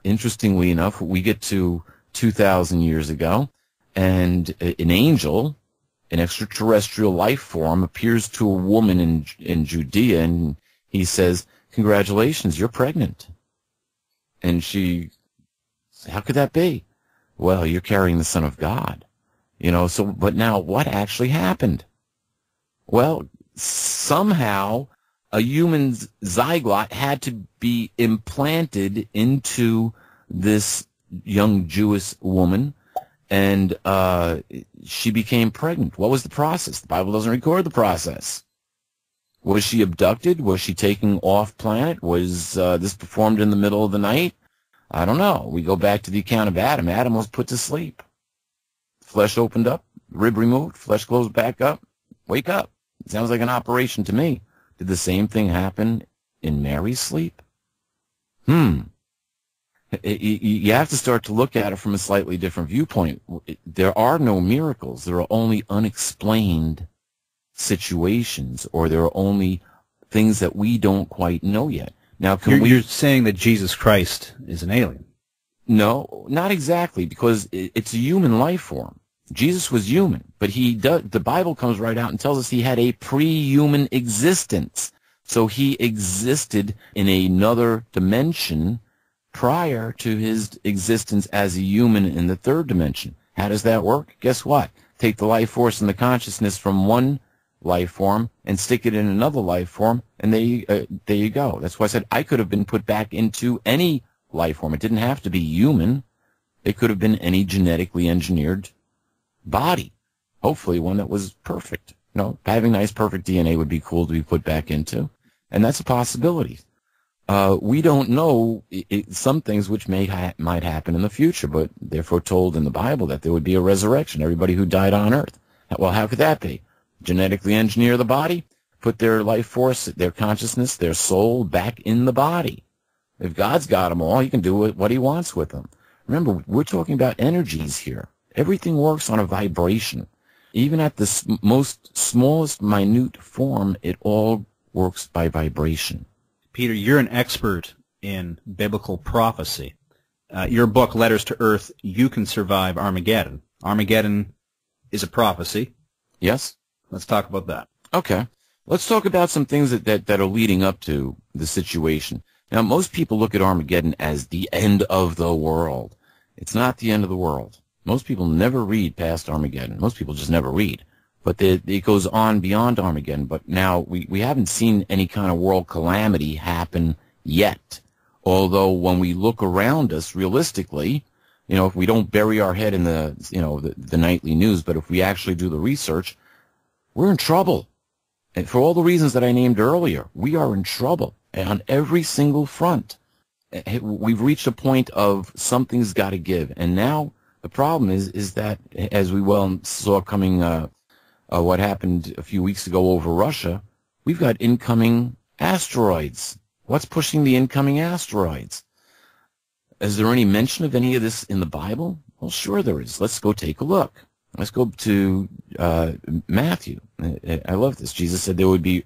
Interestingly enough, we get to 2,000 years ago, and an angel, an extraterrestrial life form, appears to a woman in Judea, and he says, "Congratulations, you're pregnant." And she, how could that be? Well, you're carrying the Son of God. You know, so, but now what actually happened? Well, somehow a human zygote had to be implanted into this young Jewish woman, and she became pregnant. What was the process? The Bible doesn't record the process. Was she abducted? Was she taken off planet? Was this performed in the middle of the night? I don't know. We go back to the account of Adam. Adam was put to sleep. Flesh opened up, rib removed, flesh closed back up. Wake up. It sounds like an operation to me. Did the same thing happen in Mary's sleep? You have to start to look at it from a slightly different viewpoint. There are no miracles. There are only unexplained situations, or there are only things that we don't quite know yet. Now, you're saying that Jesus Christ is an alien? No, not exactly, because it's a human life form. Jesus was human, but the Bible comes right out and tells us he had a pre-human existence. So he existed in another dimension prior to his existence as a human in the third dimension. How does that work? Guess what? Take the life force and the consciousness from one life form and stick it in another life form, and there you go. That's why I said I could have been put back into any life form. It didn't have to be human. It could have been any genetically engineered body. Hopefully one that was perfect. You know, having nice, perfect DNA would be cool to be put back into, and that's a possibility. We don't know some things which might happen in the future, but they're foretold in the Bible that there would be a resurrection. Everybody who died on earth. Well, how could that be? Genetically engineer the body, put their life force, their consciousness, their soul back in the body. If God's got them all, he can do what he wants with them. Remember, we're talking about energies here. Everything works on a vibration. Even at the most smallest, minute form, it all works by vibration. Peter, you're an expert in biblical prophecy. Your book, Letters to Earth, You Can Survive Armageddon. Armageddon is a prophecy. Yes. Let's talk about that. Okay. Let's talk about some things that are leading up to the situation. Now, most people look at Armageddon as the end of the world. It's not the end of the world. Most people never read past Armageddon. Most people just never read. But it goes on beyond Armageddon. But now we haven't seen any kind of world calamity happen yet. Although when we look around us realistically, you know, if we don't bury our head in the nightly news, but if we actually do the research, we're in trouble. And for all the reasons that I named earlier, we are in trouble on every single front. We've reached a point of something's got to give. And now the problem is that, as we well saw coming, what happened a few weeks ago over Russia, we've got incoming asteroids. What's pushing the incoming asteroids? Is there any mention of any of this in the Bible? Well, sure there is. Let's go take a look. Let's go to Matthew. I love this. Jesus said there would be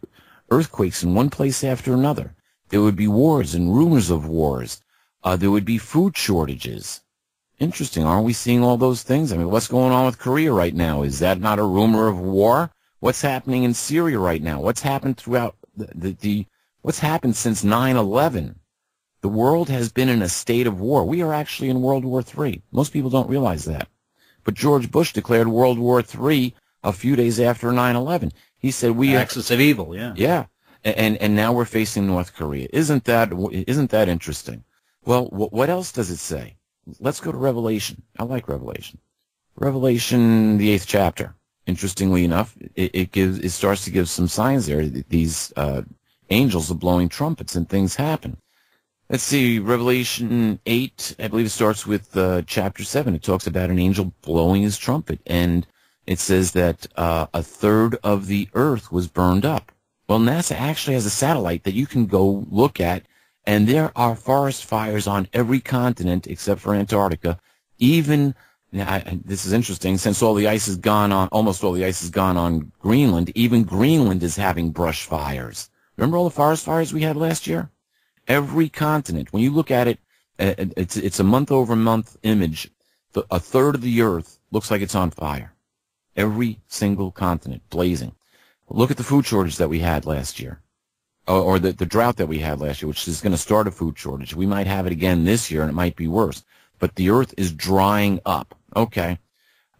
earthquakes in one place after another. There would be wars and rumors of wars. There would be food shortages. Interesting. Aren't we seeing all those things? I mean, what's going on with Korea right now? Is that not a rumor of war? What's happening in Syria right now? What's happened throughout what's happened since 9/11? The world has been in a state of war. We are actually in World War III. Most people don't realize that. But George Bush declared World War III a few days after 9/11. He said we axis of evil, yeah. Yeah. And now we're facing North Korea. Isn't that interesting? Well, what else does it say? Let's go to Revelation. I like Revelation. Revelation, the 8th chapter. Interestingly enough, it starts to give some signs there. These angels are blowing trumpets and things happen. Let's see, Revelation 8, I believe it starts with chapter 7. It talks about an angel blowing his trumpet, and it says that a third of the earth was burned up. Well, NASA actually has a satellite that you can go look at, and there are forest fires on every continent except for Antarctica. Even, this is interesting, since all the ice is gone on, almost all the ice is gone on Greenland, even Greenland is having brush fires. Remember all the forest fires we had last year? Every continent, when you look at it, it's a month-over-month image. A third of the earth looks like it's on fire. Every single continent blazing. Look at the food shortage that we had last year, or the drought that we had last year, which is going to start a food shortage. We might have it again this year, and it might be worse. But the earth is drying up. Okay,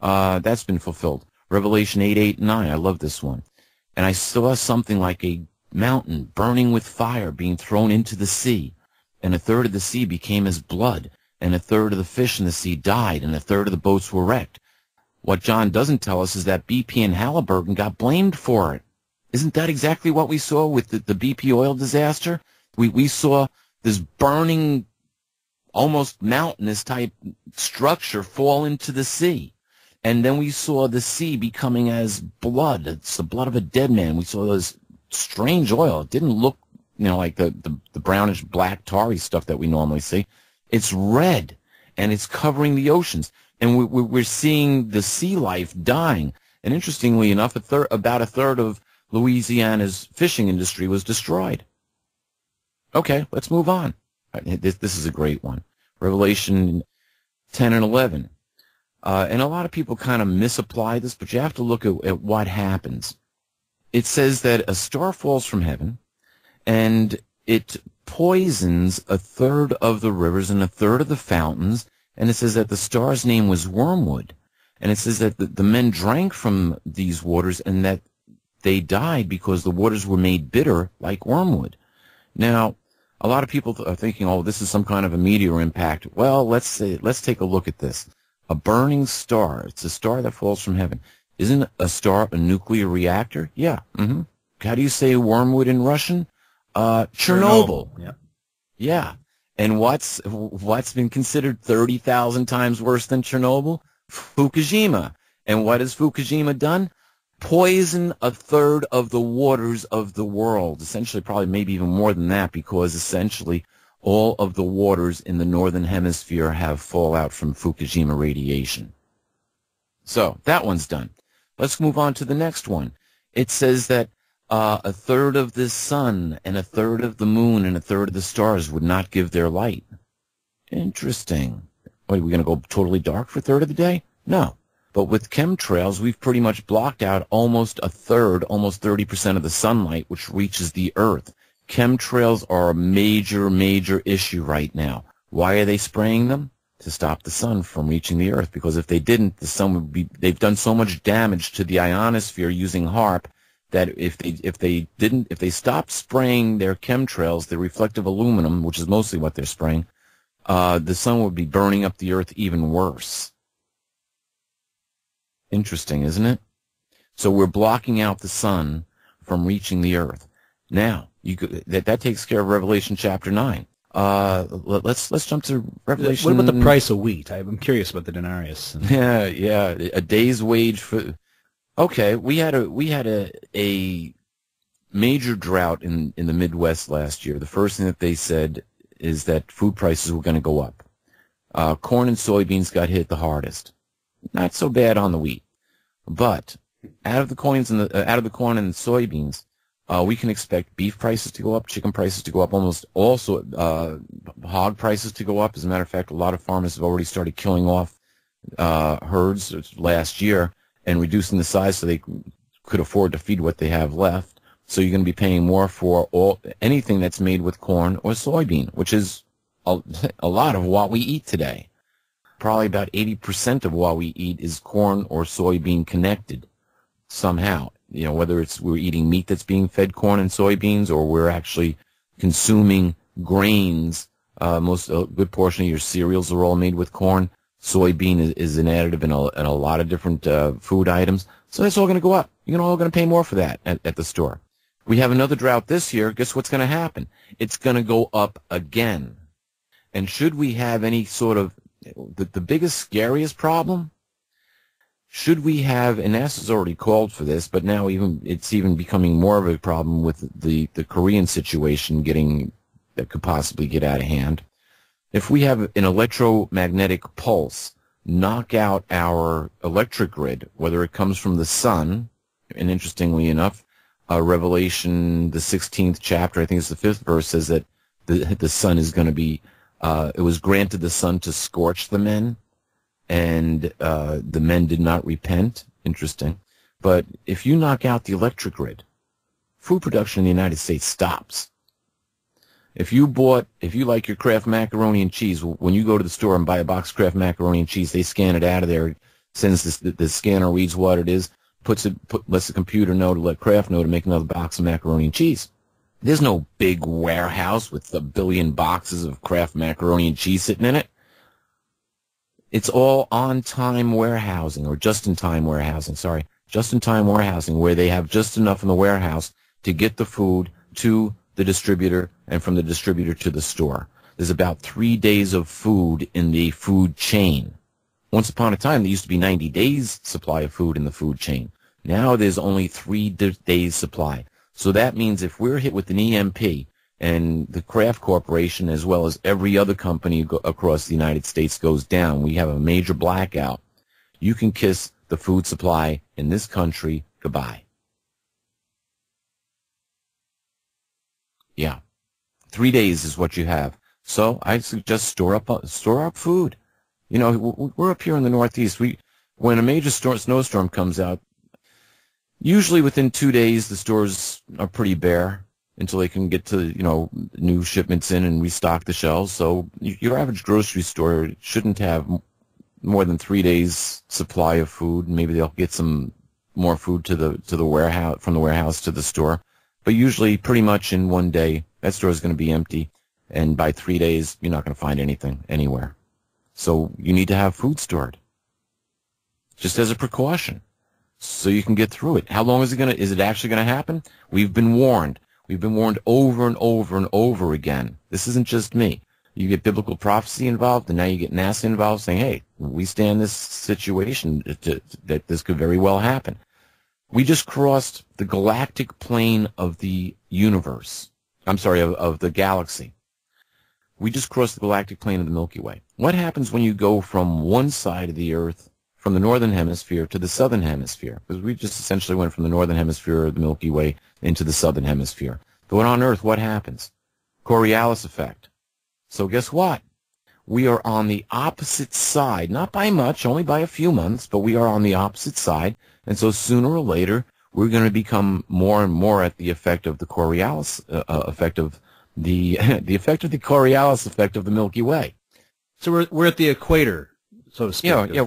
that's been fulfilled. Revelation 8, 8, 9, I love this one. And I saw something like a mountain burning with fire being thrown into the sea, and a third of the sea became as blood, and a third of the fish in the sea died, and a third of the boats were wrecked. What John doesn't tell us is that BP and Halliburton got blamed for it. Isn't that exactly what we saw with the BP oil disaster? We saw this burning, almost mountainous type structure fall into the sea. And then we saw the sea becoming as blood. It's the blood of a dead man. We saw this strange oil. It didn't look, like the brownish black tarry stuff that we normally see. It's red, and it's covering the oceans. And we're seeing the sea life dying. And interestingly enough, about a third of Louisiana's fishing industry was destroyed. Okay, let's move on. This is a great one. Revelation 10 and 11. And a lot of people kind of misapply this, but you have to look at what happens. It says that a star falls from heaven, and it poisons a third of the rivers and a third of the fountains. And it says that the star's name was Wormwood. And it says that the men drank from these waters and that they died because the waters were made bitter like wormwood. Now, a lot of people are thinking, oh, this is some kind of a meteor impact. Well, let's take a look at this. A burning star. It's a star that falls from heaven. Isn't a star a nuclear reactor? Yeah. Mm-hmm. How do you say wormwood in Russian? Chernobyl. Yeah. Yeah. And what's been considered 30,000 times worse than Chernobyl? Fukushima. And what has Fukushima done? Poison a third of the waters of the world. Essentially, probably maybe even more than that, because essentially all of the waters in the northern hemisphere have fallout from Fukushima radiation. So that one's done. Let's move on to the next one. It says that a third of the sun and a third of the moon and a third of the stars would not give their light. Interesting. What, are we going to go totally dark for a third of the day? No. But with chemtrails, we've pretty much blocked out almost a third, almost 30% of the sunlight, which reaches the Earth. Chemtrails are a major, major issue right now. Why are they spraying them? To stop the sun from reaching the Earth. Because if they didn't, the sun would be, they've done so much damage to the ionosphere using HAARP that if they stopped spraying their chemtrails, the reflective aluminum, which is mostly what they're spraying, the sun would be burning up the Earth even worse. Interesting, isn't it? So we're blocking out the sun from reaching the earth. Now, that takes care of Revelation chapter 9. Let's jump to Revelation. What about the price of wheat? I'm curious about the denarius. Yeah, a day's wage for. Okay, we had a major drought in the Midwest last year. The first thing that they said is that food prices were going to go up. Corn and soybeans got hit the hardest. Not so bad on the wheat, but out of the corn and the soybeans, we can expect beef prices to go up, chicken prices to go up, almost also hog prices to go up. As a matter of fact, a lot of farmers have already started killing off herds last year and reducing the size so they could afford to feed what they have left. So you're going to be paying more for anything that's made with corn or soybean, which is a lot of what we eat today. Probably about 80% of what we eat is corn or soybean connected somehow. You know, whether we're eating meat that's being fed corn and soybeans, or we're actually consuming grains. A good portion of your cereals are all made with corn. Soybean is an additive in a lot of different food items. So that's all going to go up. You're all going to pay more for that at the store. We have another drought this year. Guess what's going to happen? It's going to go up again. And should we have any sort of the biggest, scariest problem? Should we have, and NASA's already called for this, but now it's even becoming more of a problem with the Korean situation that could possibly get out of hand. If we have an electromagnetic pulse knock out our electric grid, whether it comes from the sun, and interestingly enough, Revelation, the 16th chapter, I think it's the 5th verse, says that the sun is going to be, it was granted the sun to scorch the men, and the men did not repent. Interesting. But if you knock out the electric grid, food production in the United States stops. If you like your Kraft macaroni and cheese, when you go to the store and buy a box of Kraft macaroni and cheese, they scan it out of there, sends the scanner reads what it is, lets the computer know to let Kraft know to make another box of macaroni and cheese. There's no big warehouse with a billion boxes of Kraft macaroni and cheese sitting in it. It's all on-time warehousing, or just-in-time warehousing, just-in-time warehousing, where they have just enough in the warehouse to get the food to the distributor and from the distributor to the store. There's about 3 days of food in the food chain. Once upon a time, there used to be 90 days supply of food in the food chain. Now there's only 3 days supply. So that means if we're hit with an EMP and the Kraft Corporation, as well as every other company across the United States, goes down, we have a major blackout, you can kiss the food supply in this country goodbye. Yeah. 3 days is what you have. So I suggest store up food. You know, we're up here in the Northeast. When a major snowstorm comes out, usually within 2 days the stores are pretty bare until they can get to, new shipments in and restock the shelves. So your average grocery store shouldn't have more than 3 days supply of food. Maybe they'll get some more food to the warehouse, from the warehouse to the store. But usually, pretty much in 1 day, that store is going to be empty, and by 3 days, you're not going to find anything anywhere. So you need to have food stored, just as a precaution, so you can get through it. How long is it actually going to happen? We've been warned. We've been warned over and over and over again. This isn't just me. You get biblical prophecy involved, and now you get NASA involved, saying, hey, we stand this situation that this could very well happen. We just crossed the galactic plane of the universe. I'm sorry, of the galaxy. We just crossed the galactic plane of the Milky Way. What happens when you go from one side of the Earth, from the northern hemisphere to the southern hemisphere? Because we just essentially went from the northern hemisphere of the Milky Way into the southern hemisphere. But on Earth, what happens? Coriolis effect. So guess what? We are on the opposite side, not by much, only by a few months, but we are on the opposite side. And so sooner or later, we're going to become more and more at the effect of the Coriolis effect of the effect of the Coriolis effect of the Milky Way. So we're at the equator, so to speak. Yeah.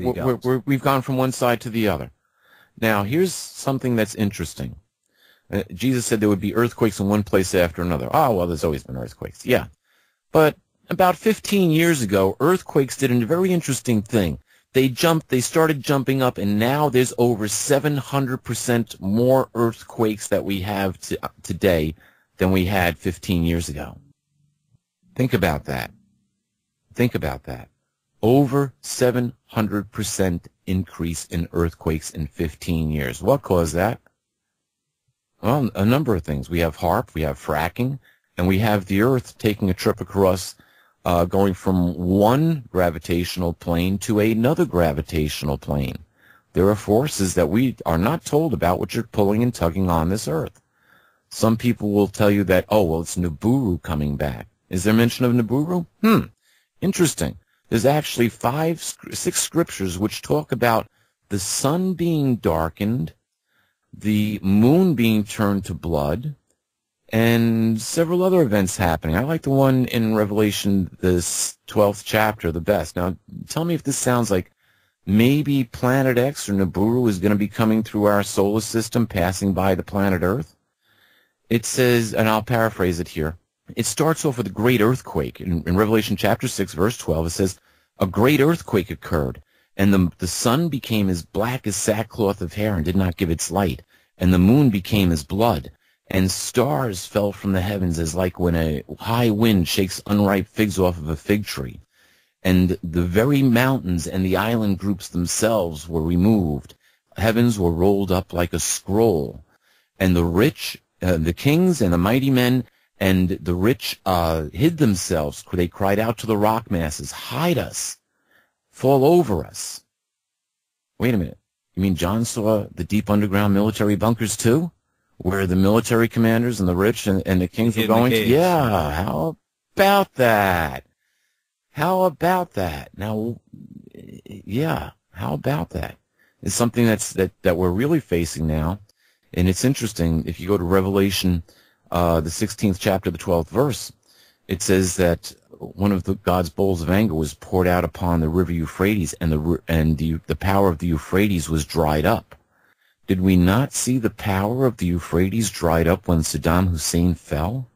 We've gone from one side to the other. Now, here's something that's interesting. Jesus said there would be earthquakes in one place after another. Oh, well, there's always been earthquakes. Yeah, but about 15 years ago, earthquakes did a very interesting thing. They started jumping up, and now there's over 700% more earthquakes that we have today than we had 15 years ago. Think about that. Think about that. Over 700% increase in earthquakes in 15 years. What caused that? Well, a number of things. We have HAARP, we have fracking, and we have the Earth taking a trip across, going from one gravitational plane to another gravitational plane. There are forces that we are not told about which are pulling and tugging on this Earth. Some people will tell you that, oh, well, it's Nibiru coming back. Is there mention of Nibiru? Interesting. There's actually 6 scriptures which talk about the sun being darkened, the moon being turned to blood, and several other events happening. I like the one in Revelation, the 12th chapter, the best. Now, tell me if this sounds like maybe Planet X or Nibiru is going to be coming through our solar system, passing by the planet Earth. It says, and I'll paraphrase it here, it starts off with a great earthquake. In Revelation chapter 6, verse 12, it says, a great earthquake occurred, and the sun became as black as sackcloth of hair and did not give its light, and the moon became as blood, and stars fell from the heavens as like when a high wind shakes unripe figs off of a fig tree. And the very mountains and the island groups themselves were removed. Heavens were rolled up like a scroll. And the rich, the kings and the mighty men and the rich hid themselves. They cried out to the rock masses, hide us, fall over us. Wait a minute. You mean John saw the deep underground military bunkers too? Where the military commanders and the rich and the kings were going to? Yeah, how about that? How about that? Now, yeah, how about that? It's something that we're really facing now. And it's interesting, if you go to Revelation, the 16th chapter, the 12th verse, it says that one of God's bowls of anger was poured out upon the river Euphrates, and the power of the Euphrates was dried up. Did we not see the power of the Euphrates dried up when Saddam Hussein fell?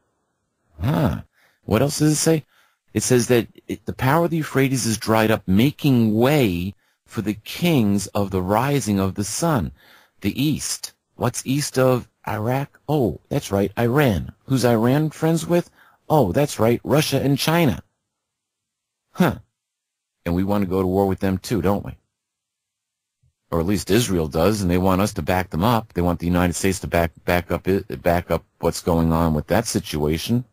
What else does it say? It says that the power of the Euphrates is dried up, making way for the kings of the rising of the sun. The east. What's east of Iraq? Oh, that's right, Iran. Who's Iran friends with? Oh, that's right, Russia and China. And we want to go to war with them too, don't we? Or at least Israel does, and they want us to back them up. They want the United States to back up what's going on with that situation.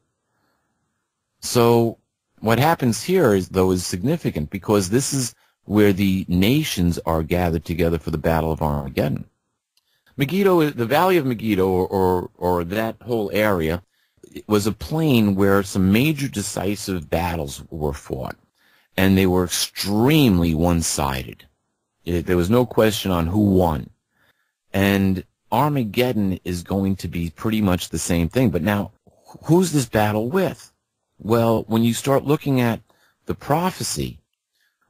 So what happens here is significant, because this is where the nations are gathered together for the Battle of Armageddon. Megiddo, the Valley of Megiddo, or that whole area, was a plain where some major decisive battles were fought, and they were extremely one-sided. There was no question on who won. And Armageddon is going to be pretty much the same thing. But now, who's this battle with? Well, when you start looking at the prophecy,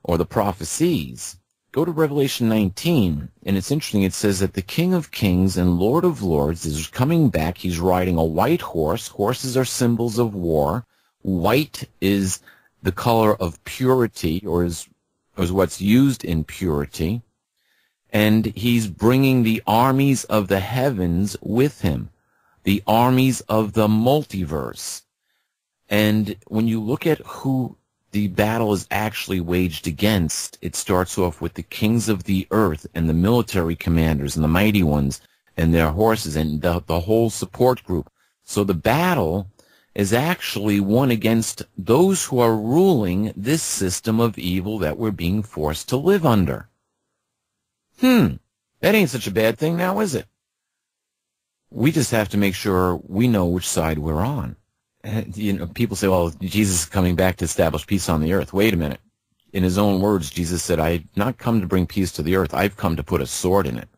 or the prophecies, go to Revelation 19, and it's interesting. It says that the King of Kings and Lord of Lords is coming back. He's riding a white horse. Horses are symbols of war. White is the color of purity, or is what's used in purity, and he's bringing the armies of the heavens with him, the armies of the multiverse. And when you look at who the battle is actually waged against, it starts off with the kings of the earth and the military commanders and the mighty ones and their horses and the whole support group. So the battle is actually won against those who are ruling this system of evil that we're being forced to live under. That ain't such a bad thing now, is it? We just have to make sure we know which side we're on. People say, well, Jesus is coming back to establish peace on the earth. Wait a minute. In his own words, Jesus said, I've not come to bring peace to the earth. I've come to put a sword in it.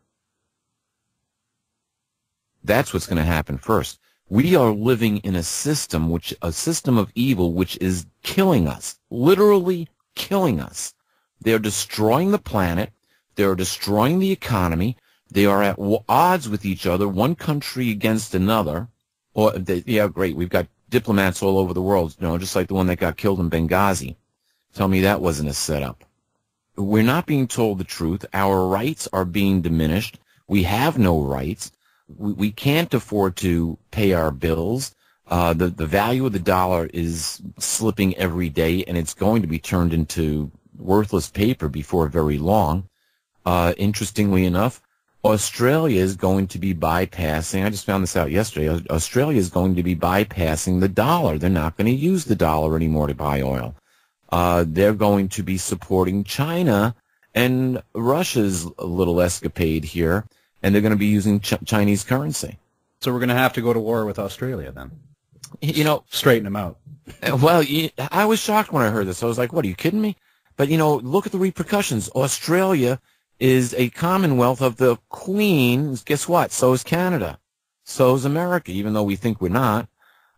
That's what's going to happen first. We are living in a system of evil which is killing us, literally killing us. They are destroying the planet. They are destroying the economy. They are at odds with each other, one country against another. Yeah, great. We've got diplomats all over the world, just like the one that got killed in Benghazi. Tell me that wasn't a setup. We're not being told the truth. Our rights are being diminished. We have no rights. We can't afford to pay our bills. The value of the dollar is slipping every day, and it's going to be turned into worthless paper before very long. Interestingly enough, Australia is going to be bypassing, I just found this out yesterday, Australia is going to be bypassing the dollar. They're not going to use the dollar anymore to buy oil. They're going to be supporting China and Russia's little escapade here, and they're going to be using Chinese currency. So we're going to have to go to war with Australia then. You know, straighten them out. Well, I was shocked when I heard this. I was like, what, are you kidding me? But, look at the repercussions. Australia is a commonwealth of the Queen. Guess what? So is Canada. So is America, even though we think we're not.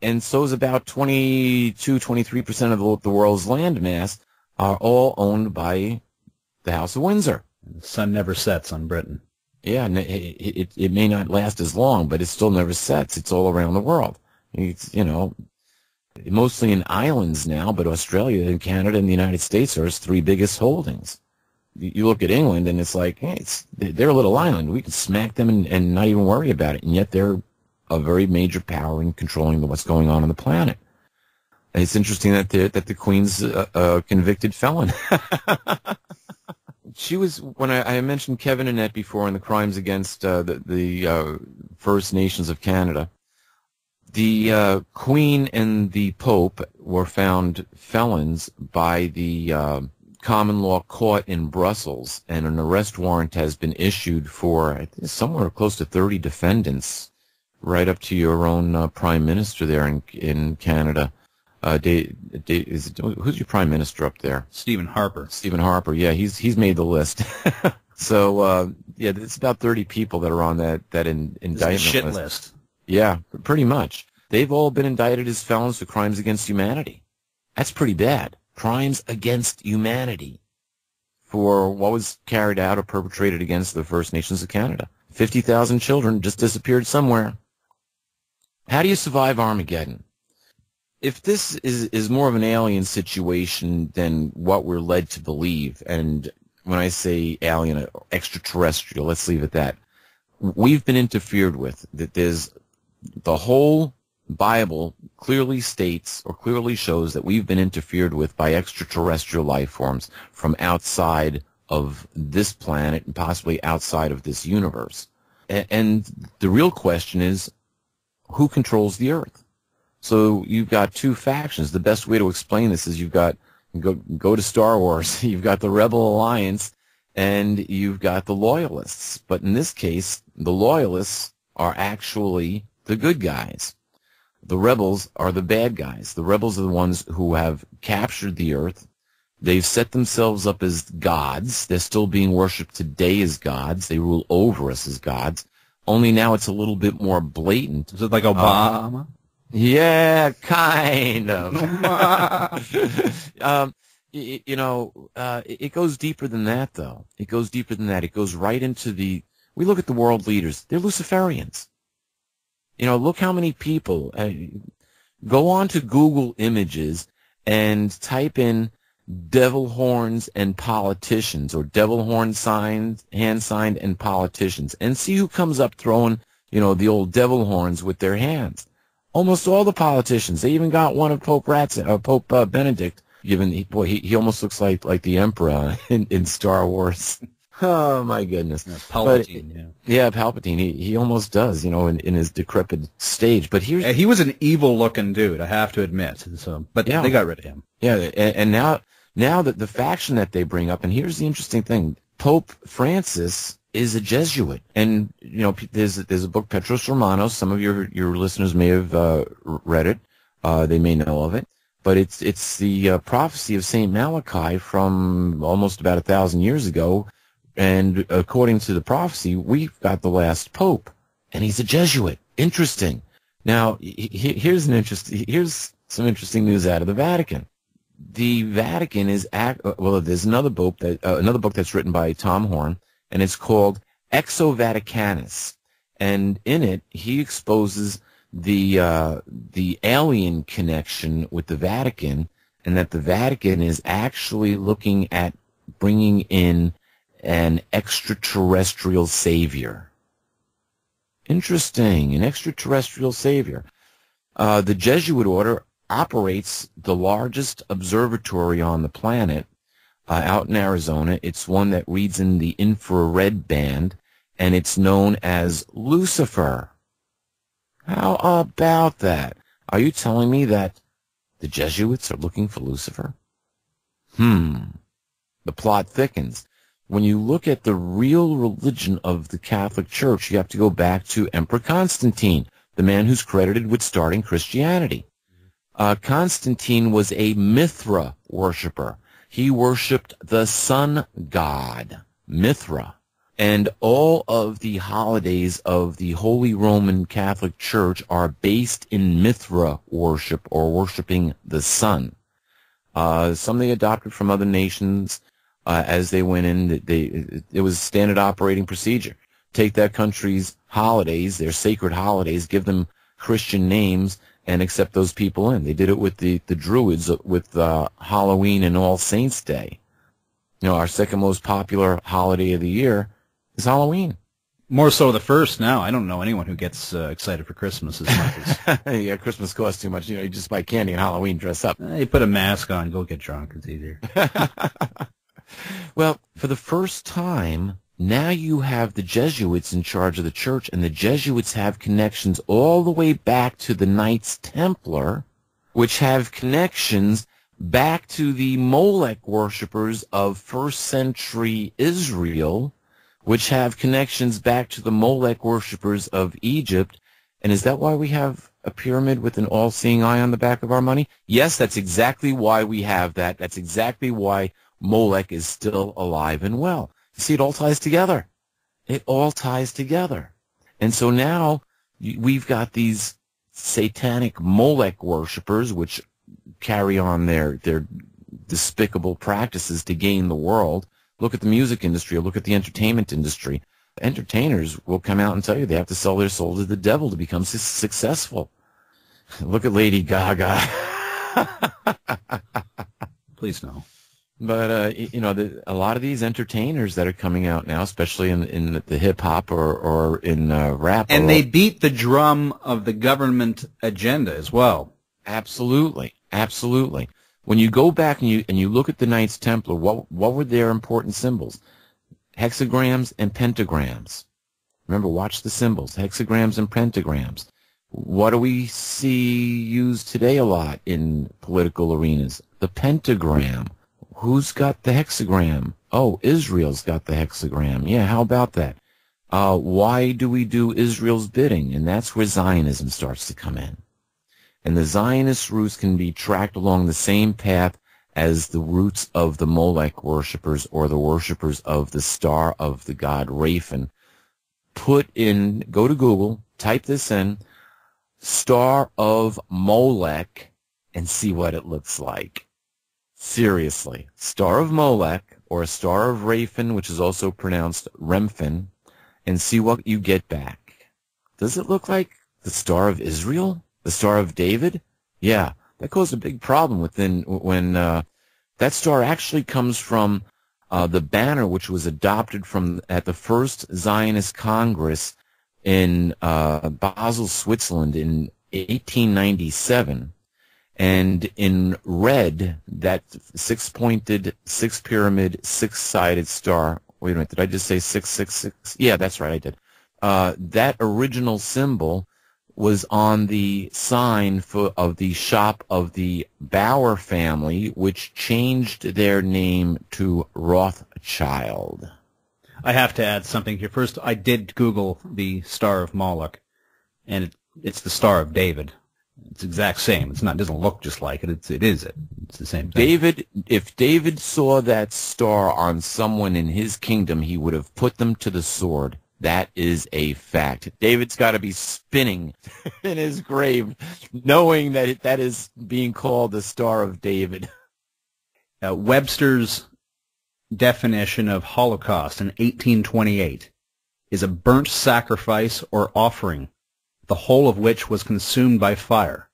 And so is about 23% of the world's land mass are all owned by the House of Windsor. The sun never sets on Britain. Yeah, and it may not last as long, but it still never sets. It's all around the world. It's, mostly in islands now, but Australia and Canada and the United States are its three biggest holdings. You look at England, and it's like, hey, they're a little island. We can smack them and not even worry about it, and yet they're a very major power in controlling what's going on the planet. And it's interesting that the Queen's a convicted felon. She was, when I mentioned Kevin Annette before in the crimes against the First Nations of Canada, the Queen and the Pope were found felons by the common law court in Brussels, and an arrest warrant has been issued for, I think, somewhere close to 30 defendants, right up to your own prime minister there in Canada. Who's your prime minister up there? Stephen Harper. Stephen Harper, yeah, he's made the list. So, it's about 30 people that are on that indictment shit list. Yeah, pretty much. They've all been indicted as felons for crimes against humanity. That's pretty bad. Crimes against humanity for what was carried out or perpetrated against the First Nations of Canada. 50,000 children just disappeared somewhere. How do you survive Armageddon? If this is more of an alien situation than what we're led to believe, and when I say alien, extraterrestrial, let's leave it at that, we've been interfered with. That there's the whole Bible clearly states or clearly shows that we've been interfered with by extraterrestrial life forms from outside of this planet and possibly outside of this universe. And the real question is, who controls the Earth? So you've got two factions. The best way to explain this is go to Star Wars. You've got the Rebel Alliance and you've got the Loyalists. But in this case, the Loyalists are actually the good guys. The rebels are the bad guys. The rebels are the ones who have captured the Earth. They've set themselves up as gods. They're still being worshipped today as gods. They rule over us as gods. Only now it's a little bit more blatant. Is it like Obama? Yeah, kind of. It goes deeper than that, though. It goes deeper than that. It goes right into we look at the world leaders. They're Luciferians. Look how many people go on to Google Images and type in devil horns and politicians, or devil horn signs, hand signed and politicians, and see who comes up throwing, the old devil horns with their hands. Almost all the politicians. They even got one of Pope Benedict. He almost looks like the Emperor in Star Wars. Oh my goodness, Palpatine. Yeah, Palpatine. He almost does, in his decrepit stage. But he was an evil-looking dude, I have to admit. So, but they got rid of him. Yeah, and now that the faction that they bring up, and here's the interesting thing: Pope Francis is a Jesuit, and there's a book, Petros Romanos. Some of your listeners may have read it. They may know of it. But it's the prophecy of Saint Malachi from almost about 1,000 years ago. And according to the prophecy, we've got the last pope, and he's a Jesuit. Interesting. Now, here's some interesting news out of the Vatican. The Vatican there's another book that's written by Tom Horn, and it's called Exo Vaticanus. And in it, he exposes the alien connection with the Vatican, and that the Vatican is actually looking at bringing in an extraterrestrial savior. Interesting, an extraterrestrial savior. The Jesuit order operates the largest observatory on the planet out in Arizona. It's one that reads in the infrared band, and it's known as Lucifer. How about that? Are you telling me that the Jesuits are looking for Lucifer? The plot thickens. When you look at the real religion of the Catholic Church, you have to go back to Emperor Constantine, the man who's credited with starting Christianity. Constantine was a Mithra worshiper. He worshipped the sun god, Mithra. And all of the holidays of the Holy Roman Catholic Church are based in Mithra worship, or worshiping the sun. Some they adopted from other nations as they went in. It was standard operating procedure. Take that country's holidays, their sacred holidays, give them Christian names, and accept those people in. They did it with the Druids with Halloween and All Saints' Day. You know, our second most popular holiday of the year is Halloween. More so the first now. I don't know anyone who gets excited for Christmas as much as... Yeah, Christmas costs too much. You know, you just buy candy and Halloween, dress up. You put a mask on, go get drunk. It's easier. Well, for the first time, now you have the Jesuits in charge of the church, and the Jesuits have connections all the way back to the Knights Templar, which have connections back to the Molech worshippers of first century Israel, which have connections back to the Molech worshippers of Egypt. And is that why we have a pyramid with an all-seeing eye on the back of our money? Yes, that's exactly why we have that. That's exactly why Molech is still alive and well. You see, it all ties together. It all ties together. And so now we've got these satanic Molech worshippers, which carry on their despicable practices to gain the world. Look at the music industry, or look at the entertainment industry. Entertainers will come out and tell you they have to sell their soul to the devil to become successful. Look at Lady Gaga. Please no. But, you know, a lot of these entertainers that are coming out now, especially in the hip-hop or in rap. And they beat the drum of the government agenda as well. Absolutely. Absolutely. When you go back and you look at the Knights Templar, what were their important symbols? Hexagrams and pentagrams. Remember, watch the symbols, hexagrams and pentagrams. What do we see used today a lot in political arenas? The pentagram. Who's got the hexagram? Oh, Israel's got the hexagram. Yeah, how about that? Why do we do Israel's bidding? And that's where Zionism starts to come in. And the Zionist roots can be tracked along the same path as the roots of the Molech worshippers, or the worshippers of the star of the god Raphan. Go to Google, type this in, Star of Molech, and see what it looks like. Seriously, Star of Molech, or a Star of Raphan, which is also pronounced Remphan, and see what you get back. Does it look like the Star of Israel? The Star of David? Yeah, that caused a big problem when that star actually comes from the banner which was adopted at the first Zionist Congress in Basel, Switzerland in 1897. And in red, that six-pointed, six-pyramid, six-sided star. Wait a minute, did I just say 666? Yeah, that's right, I did. That original symbol was on the sign of the shop of the Bauer family, which changed their name to Rothschild. I have to add something here. First, I did Google the Star of Moloch, and it's the Star of David. It's the exact same. It doesn't look just like it. It is it. It's the same thing. If David saw that star on someone in his kingdom, he would have put them to the sword. That is a fact. David's got to be spinning in his grave, knowing that that is being called the Star of David. Webster's definition of Holocaust in 1828 is a burnt sacrifice or offering, the whole of which was consumed by fire,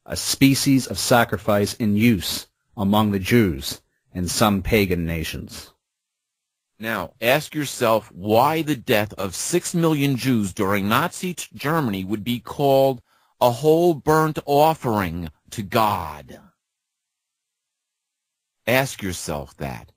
a species of sacrifice in use among the Jews, and some pagan nations. Now, ask yourself why the death of 6 million Jews during Nazi Germany would be called a whole burnt offering to God. Ask yourself that.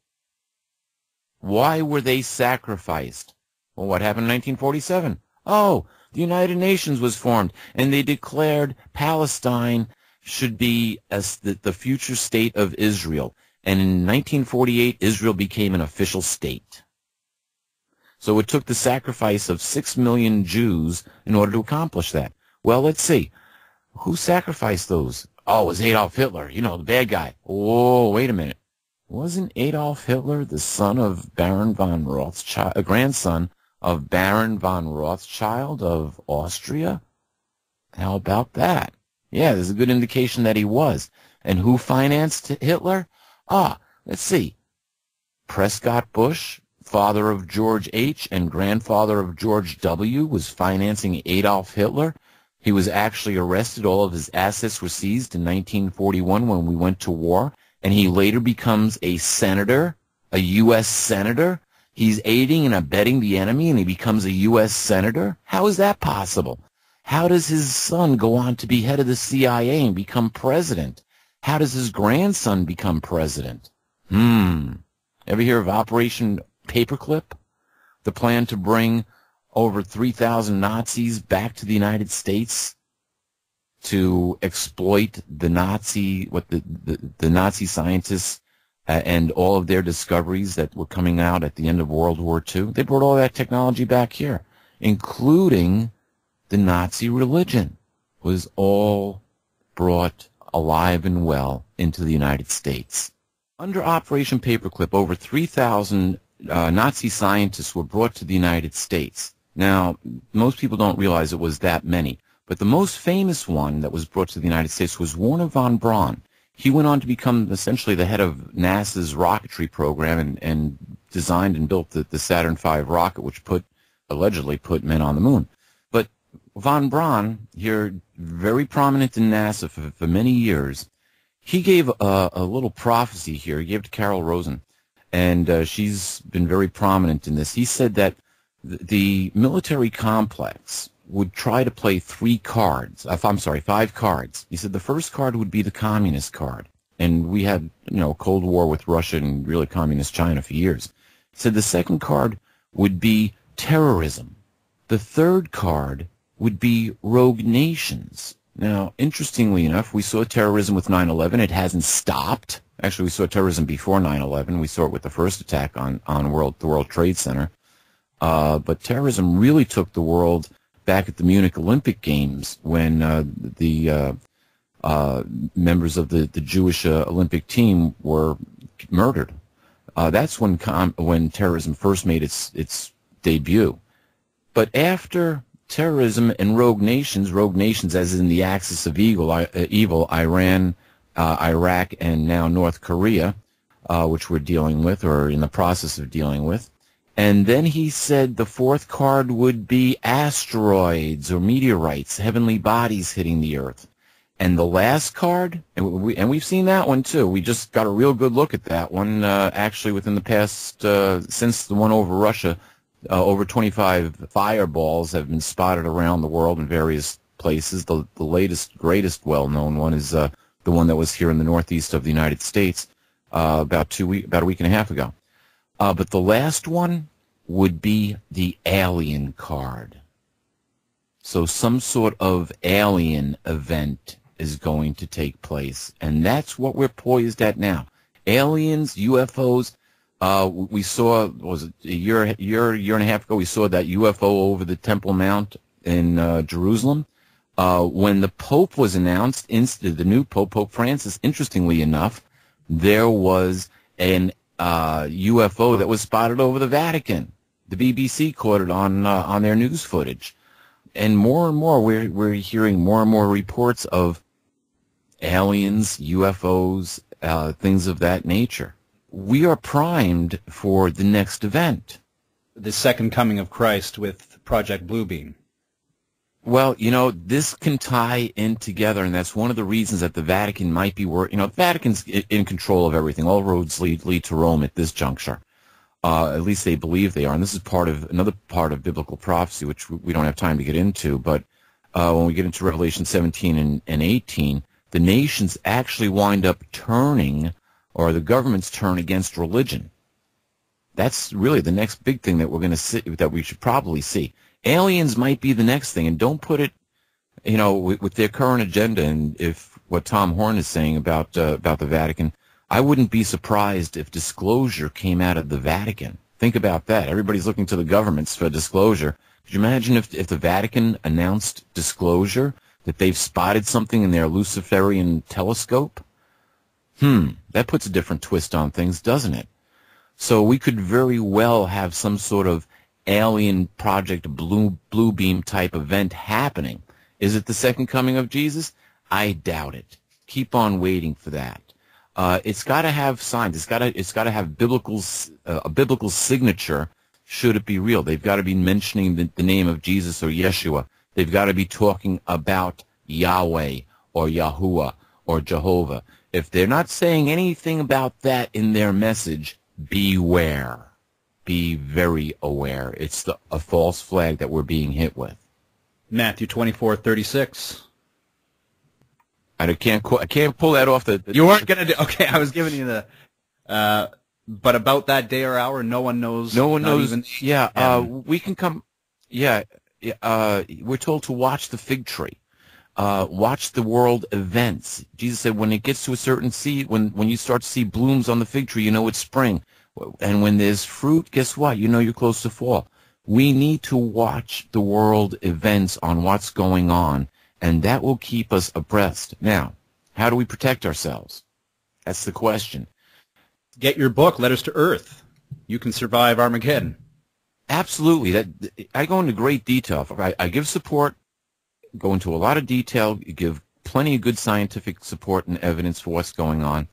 Why were they sacrificed? Well, what happened in 1947? Oh, the United Nations was formed, and they declared Palestine should be as the future state of Israel. And in 1948, Israel became an official state. So it took the sacrifice of 6 million Jews in order to accomplish that. Well, let's see. Who sacrificed those? Oh, it was Adolf Hitler, the bad guy. Oh, wait a minute. Wasn't Adolf Hitler the son of Baron von Rothschild, a grandson of Baron von Rothschild of Austria? How about that? Yeah, there's a good indication that he was. And who financed Hitler? Let's see. Prescott Bush, father of George H. and grandfather of George W., was financing Adolf Hitler. He was actually arrested. All of his assets were seized in 1941 when we went to war. And he later becomes a senator, a U.S. senator. He's aiding and abetting the enemy, and he becomes a U.S. senator. How is that possible? How does his son go on to be head of the CIA and become president? How does his grandson become president? Ever hear of Operation Paperclip? The plan to bring over 3,000 Nazis back to the United States to exploit the Nazi scientists and all of their discoveries that were coming out at the end of World War II. They brought all that technology back here, including the Nazi religion, was all brought alive and well into the United States. Under Operation Paperclip, over 3,000 Nazi scientists were brought to the United States. Now, most people don't realize it was that many. But the most famous one that was brought to the United States was Wernher von Braun. He went on to become essentially the head of NASA's rocketry program and designed and built the Saturn V rocket, which allegedly put men on the moon. But von Braun, here very prominent in NASA for many years, he gave a little prophecy here. He gave it to Carol Rosen, and she's been very prominent in this. He said that the military complex would try to play 5 cards. He said the first card would be the communist card. And we had, a Cold War with Russia and really communist China for years. He said the second card would be terrorism. The third card would be rogue nations. Now, interestingly enough, we saw terrorism with 9/11. It hasn't stopped. Actually, we saw terrorism before 9/11. We saw it with the first attack on the World Trade Center. But terrorism really took the world back at the Munich Olympic Games when the members of the Jewish Olympic team were murdered. That's when terrorism first made its debut. But after terrorism and rogue nations as in the axis of evil, Iran, Iraq, and now North Korea, which we're dealing with or in the process of dealing with. And then he said the fourth card would be asteroids or meteorites, heavenly bodies hitting the Earth. And the last card, and we've seen that one too. We just got a real good look at that one, actually within the past, since the one over Russia, over 25 fireballs have been spotted around the world in various places. The latest, greatest well-known one is the one that was here in the northeast of the United States about a week and a half ago. But the last one would be the alien card. So some sort of alien event is going to take place, and that's what we're poised at now. Aliens, UFOs. We saw, was it a year and a half ago, we saw that UFO over the Temple Mount in Jerusalem. When the Pope was announced, the new Pope Francis, interestingly enough, there was an UFO that was spotted over the Vatican. The BBC caught it on their news footage. And more, we're hearing more and more reports of aliens, UFOs, things of that nature. We are primed for the next event. The second coming of Christ with Project Bluebeam. Well, this can tie in together, and that's one of the reasons that the Vatican might be the Vatican's in control of everything. All roads lead to Rome at this juncture. At least they believe they are. And this is another part of biblical prophecy, which we don't have time to get into. But when we get into Revelation 17 and 18, the nations actually wind up turning, or the governments turn against religion. That's really the next big thing that we're going to see, that we should probably see. Aliens might be the next thing, and don't put it, with their current agenda. And if what Tom Horn is saying about the Vatican, I wouldn't be surprised if disclosure came out of the Vatican. Think about that. Everybody's looking to the governments for disclosure. Could you imagine if the Vatican announced disclosure that they've spotted something in their Luciferian telescope? That puts a different twist on things, doesn't it? So we could very well have some sort of alien project Bluebeam type event happening. Is it the second coming of Jesus? I doubt it. Keep on waiting for that. It's got to have signs. It's got to have a biblical signature. Should it be real? They've got to be mentioning the name of Jesus or Yeshua. They've got to be talking about Yahweh or Yahuwah or Jehovah. If they're not saying anything about that in their message, beware. Be very aware. It's a false flag that we're being hit with. Matthew 24:36. I can't pull that off the. You weren't gonna do. Okay, I was giving you the. But about that day or hour, no one knows. No one knows. Yeah. We can come. Yeah. We're told to watch the fig tree. Watch the world events. Jesus said, when it gets to a certain seed, when you start to see blooms on the fig tree, you know it's spring. And when there's fruit, guess what? You know you're close to fall. We need to watch the world events on what's going on, and that will keep us abreast. Now, how do we protect ourselves? That's the question. Get your book, Letters to Earth. You can survive Armageddon. Absolutely. I go into great detail. I give support, go into a lot of detail, give plenty of good scientific support and evidence for what's going on,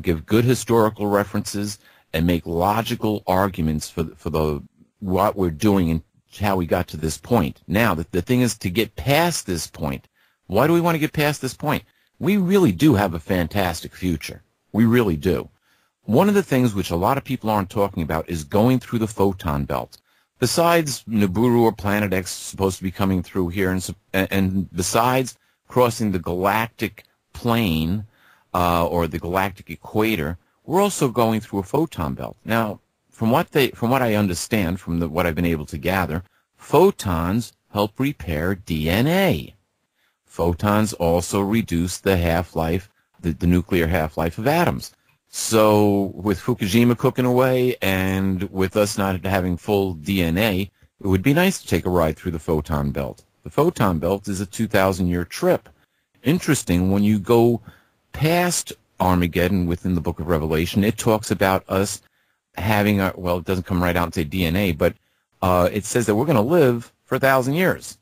give good historical references, and make logical arguments for what we're doing and how we got to this point. Now, the thing is to get past this point. Why do we want to get past this point? We really do have a fantastic future. We really do. One of the things which a lot of people aren't talking about is going through the photon belt. Besides Nibiru or Planet X supposed to be coming through here, and besides crossing the galactic plane or the galactic equator, we're also going through a photon belt. Now, from what I understand, from what I've been able to gather, photons help repair DNA. Photons also reduce the half-life, the nuclear half-life of atoms. So with Fukushima cooking away and with us not having full DNA, it would be nice to take a ride through the photon belt. The photon belt is a 2,000-year trip. Interesting, when you go past Armageddon within the book of Revelation, it talks about us having it doesn't come right out and say DNA, but it says that we're going to live for 1,000 years.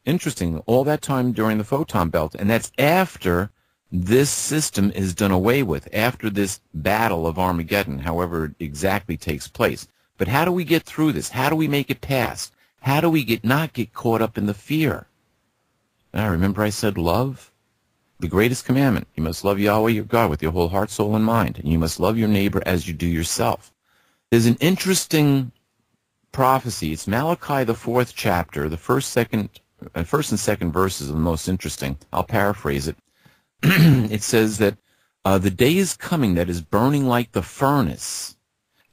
Interesting, all that time during the photon belt, and that's after this system is done away with, after this battle of Armageddon, however it exactly takes place. But how do we get through this? How do we make it past? How do we not get caught up in the fear? Now, remember I said love? The greatest commandment, you must love Yahweh your God with your whole heart, soul, and mind, and you must love your neighbor as you do yourself. There's an interesting prophecy. It's Malachi, the 4th chapter. The first and second verses are the most interesting. I'll paraphrase it. It says that the day is coming that is burning like the furnace,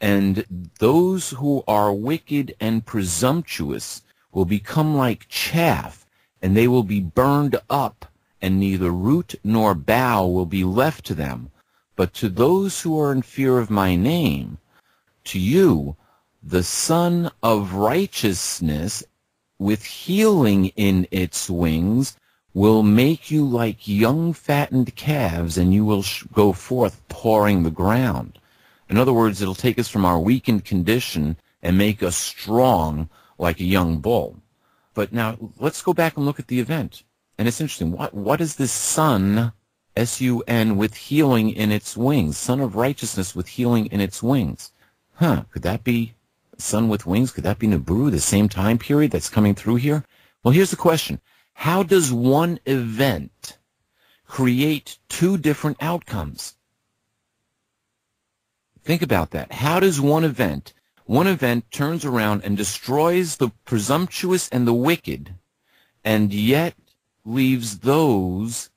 and those who are wicked and presumptuous will become like chaff, and they will be burned up, and neither root nor bough will be left to them. But to those who are in fear of my name, to you, the Son of Righteousness, with healing in its wings, will make you like young fattened calves, and you will go forth pawing the ground. In other words, it'll take us from our weakened condition and make us strong like a young bull. But now, let's go back and look at the event. And it's interesting. What is this Son, S-U-N, with healing in its wings? Son of Righteousness with healing in its wings. Could that be Sun with wings? Could that be Nibiru, the same time period that's coming through here? Well, here's the question. How does one event create two different outcomes? Think about that. How does one event turns around and destroys the presumptuous and the wicked, and yet leaves those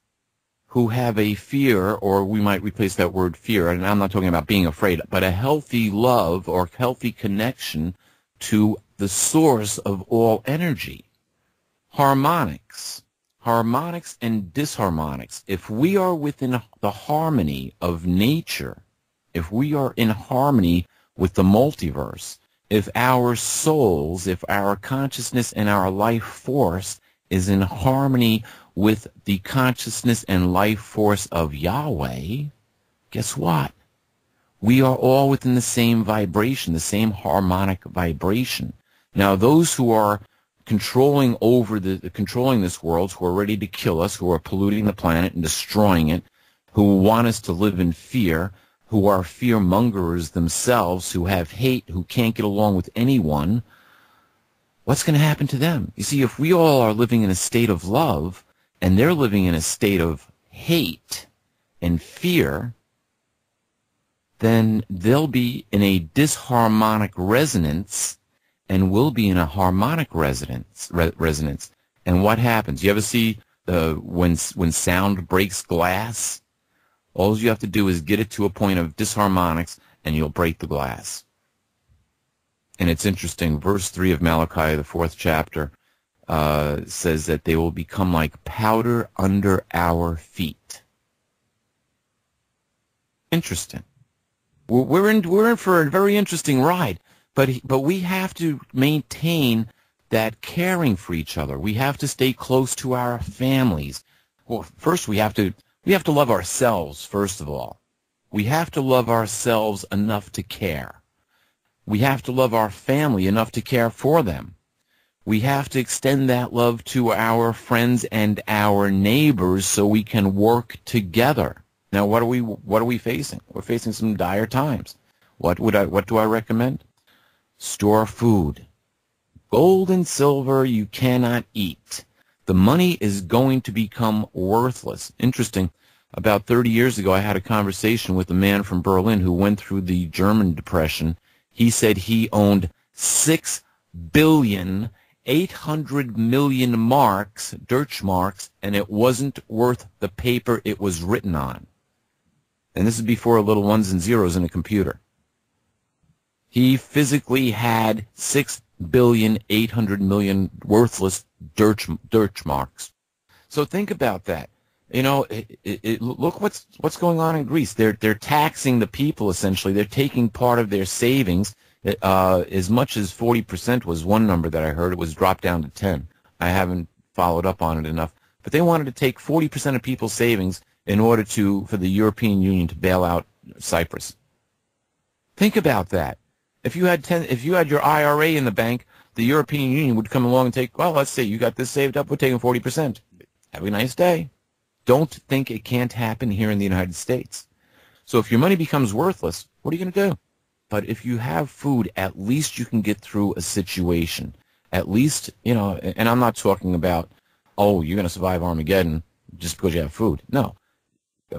who have a fear, or we might replace that word fear, and I'm not talking about being afraid, but a healthy love or healthy connection to the source of all energy. Harmonics and disharmonics. If we are within the harmony of nature, if we are in harmony with the multiverse, if our souls, if our consciousness and our life force is in harmony with the consciousness and life force of Yahweh, guess what? We are all within the same vibration, the same harmonic vibration. Now, those who are controlling this world, who are ready to kill us, who are polluting the planet and destroying it, who want us to live in fear, who are fear-mongers themselves, who have hate, who can't get along with anyone, what's going to happen to them? You see, if we all are living in a state of love, and they're living in a state of hate and fear, then they'll be in a disharmonic resonance, and we'll be in a harmonic resonance. And what happens? You ever see when sound breaks glass? All you have to do is get it to a point of disharmonics, and you'll break the glass. And it's interesting. Verse 3 of Malachi, the 4th chapter, says that they will become like powder under our feet. Interesting. We're in for a very interesting ride, but we have to maintain that caring for each other. We have to stay close to our families. Well, first we have to love ourselves, first of all. We have to love ourselves enough to care. We have to love our family enough to care for them. We have to extend that love to our friends and our neighbors so we can work together. Now, what are we facing? We're facing some dire times. What do I recommend? Store food. Gold and silver you cannot eat. The money is going to become worthless. Interesting. About 30 years ago, I had a conversation with a man from Berlin who went through the German Depression. He said he owned 6,800,000,000 marks, Deutschmarks, and it wasn't worth the paper it was written on. And this is before little ones and zeros in a computer. He physically had 6,800,000,000 worthless Deutschmarks. So think about that. You know, look what's going on in Greece. They're taxing the people essentially. They're taking part of their savings. As much as 40% was one number that I heard. It was dropped down to 10. I haven't followed up on it enough. But they wanted to take 40% of people's savings in order for the European Union to bail out Cyprus. Think about that. If you had your IRA in the bank, the European Union would come along and take, well, let's say you got this saved up, we're taking 40%. Have a nice day. Don't think it can't happen here in the United States. So if your money becomes worthless, what are you going to do? But if you have food, at least you can get through a situation. At least, and I'm not talking about, oh, you're going to survive Armageddon just because you have food. No.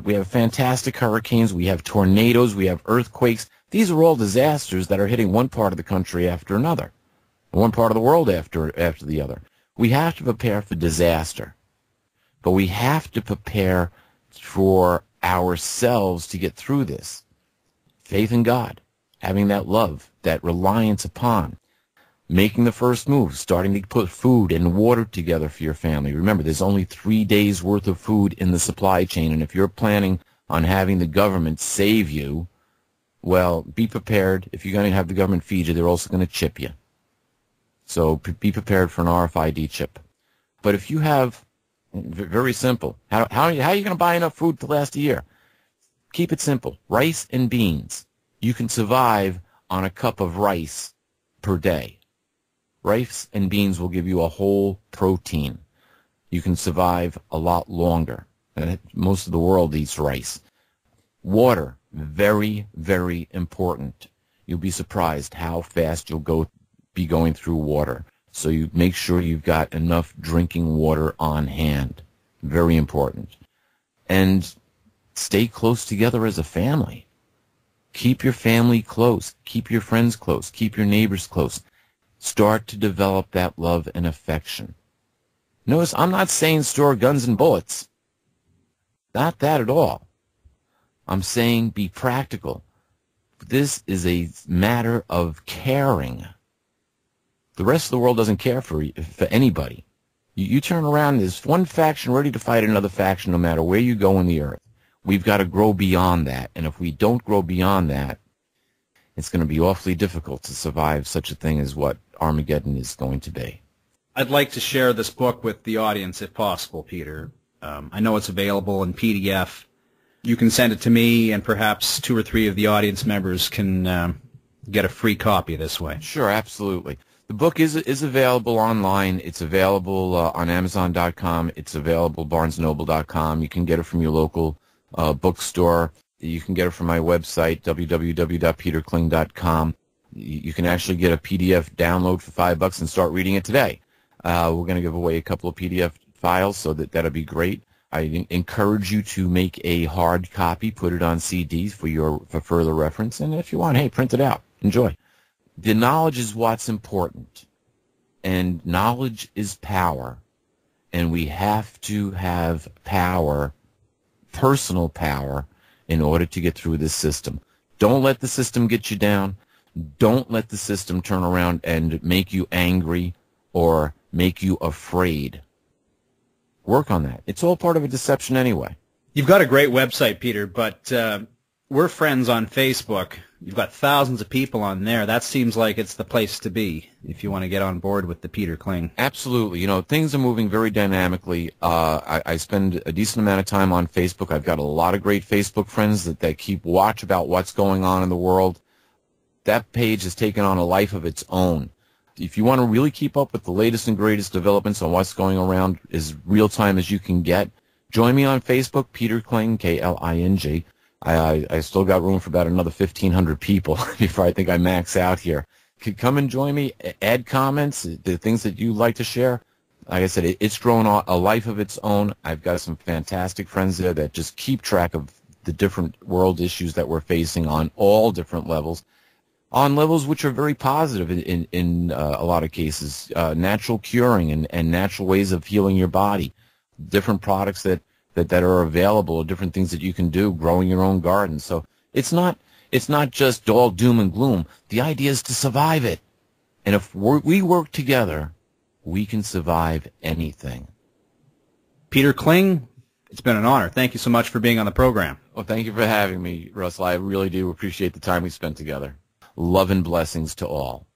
We have fantastic hurricanes. We have tornadoes. We have earthquakes. These are all disasters that are hitting one part of the country after another, one part of the world after the other. We have to prepare for disaster. But we have to prepare for ourselves to get through this. Faith in God, having that love, that reliance upon, making the first move, starting to put food and water together for your family. Remember, there's only 3 days' worth of food in the supply chain, and if you're planning on having the government save you, well, be prepared. If you're going to have the government feed you, they're also going to chip you. So be prepared for an RFID chip. But if you have, very simple, how are you going to buy enough food to last a year? Keep it simple. Rice and beans. You can survive on a cup of rice per day. Rice and beans will give you a whole protein. You can survive a lot longer. Most of the world eats rice. Water, very, very important. You'll be surprised how fast you'll be going through water. So you make sure you've got enough drinking water on hand. Very important. And stay close together as a family. Keep your family close. Keep your friends close. Keep your neighbors close. Start to develop that love and affection. Notice I'm not saying store guns and bullets. Not that at all. I'm saying be practical. This is a matter of caring. The rest of the world doesn't care for anybody. You turn around, there's one faction ready to fight another faction no matter where you go in the earth. We've got to grow beyond that. And if we don't grow beyond that, it's going to be awfully difficult to survive such a thing as what Armageddon is going to be. I'd like to share this book with the audience if possible, Peter. I know it's available in PDF. You can send it to me, and perhaps 2 or 3 of the audience members can get a free copy this way. Sure, absolutely. The book is available online. It's available on Amazon.com. It's available BarnesandNoble.com. You can get it from your local bookstore. You can get it from my website, www.peterkling.com. You can actually get a PDF download for $5 and start reading it today. We're going to give away a couple of PDF files, so that'll be great. I encourage you to make a hard copy, put it on CD for further reference, and if you want, hey, print it out. Enjoy. The knowledge is what's important, and knowledge is power, and we have to have power, personal power, in order to get through this system. Don't let the system get you down. Don't let the system turn around and make you angry or make you afraid. Work on that. It's all part of a deception anyway. You've got a great website, Peter, but we're friends on Facebook. You've got thousands of people on there. That seems like it's the place to be if you want to get on board with the Peter Kling. Absolutely. You know, things are moving very dynamically. I spend a decent amount of time on Facebook. I've got a lot of great Facebook friends that keep watch about what's going on in the world. That page has taken on a life of its own. If you want to really keep up with the latest and greatest developments on what's going around as real time as you can get, join me on Facebook, Peter Kling, Kling. I still got room for about another 1,500 people before I think I max out here. Come and join me, add comments, the things that you like to share. Like I said, it's grown a life of its own. I've got some fantastic friends there that just keep track of the different world issues that we're facing on all different levels, on levels which are very positive in a lot of cases, natural curing and natural ways of healing your body, different products that are available, different things that you can do, growing your own garden. So it's not just all doom and gloom. The idea is to survive it. And if we work together, we can survive anything. Peter Kling, it's been an honor. Thank you so much for being on the program. Well, thank you for having me, Russell. I really do appreciate the time we spent together. Love and blessings to all.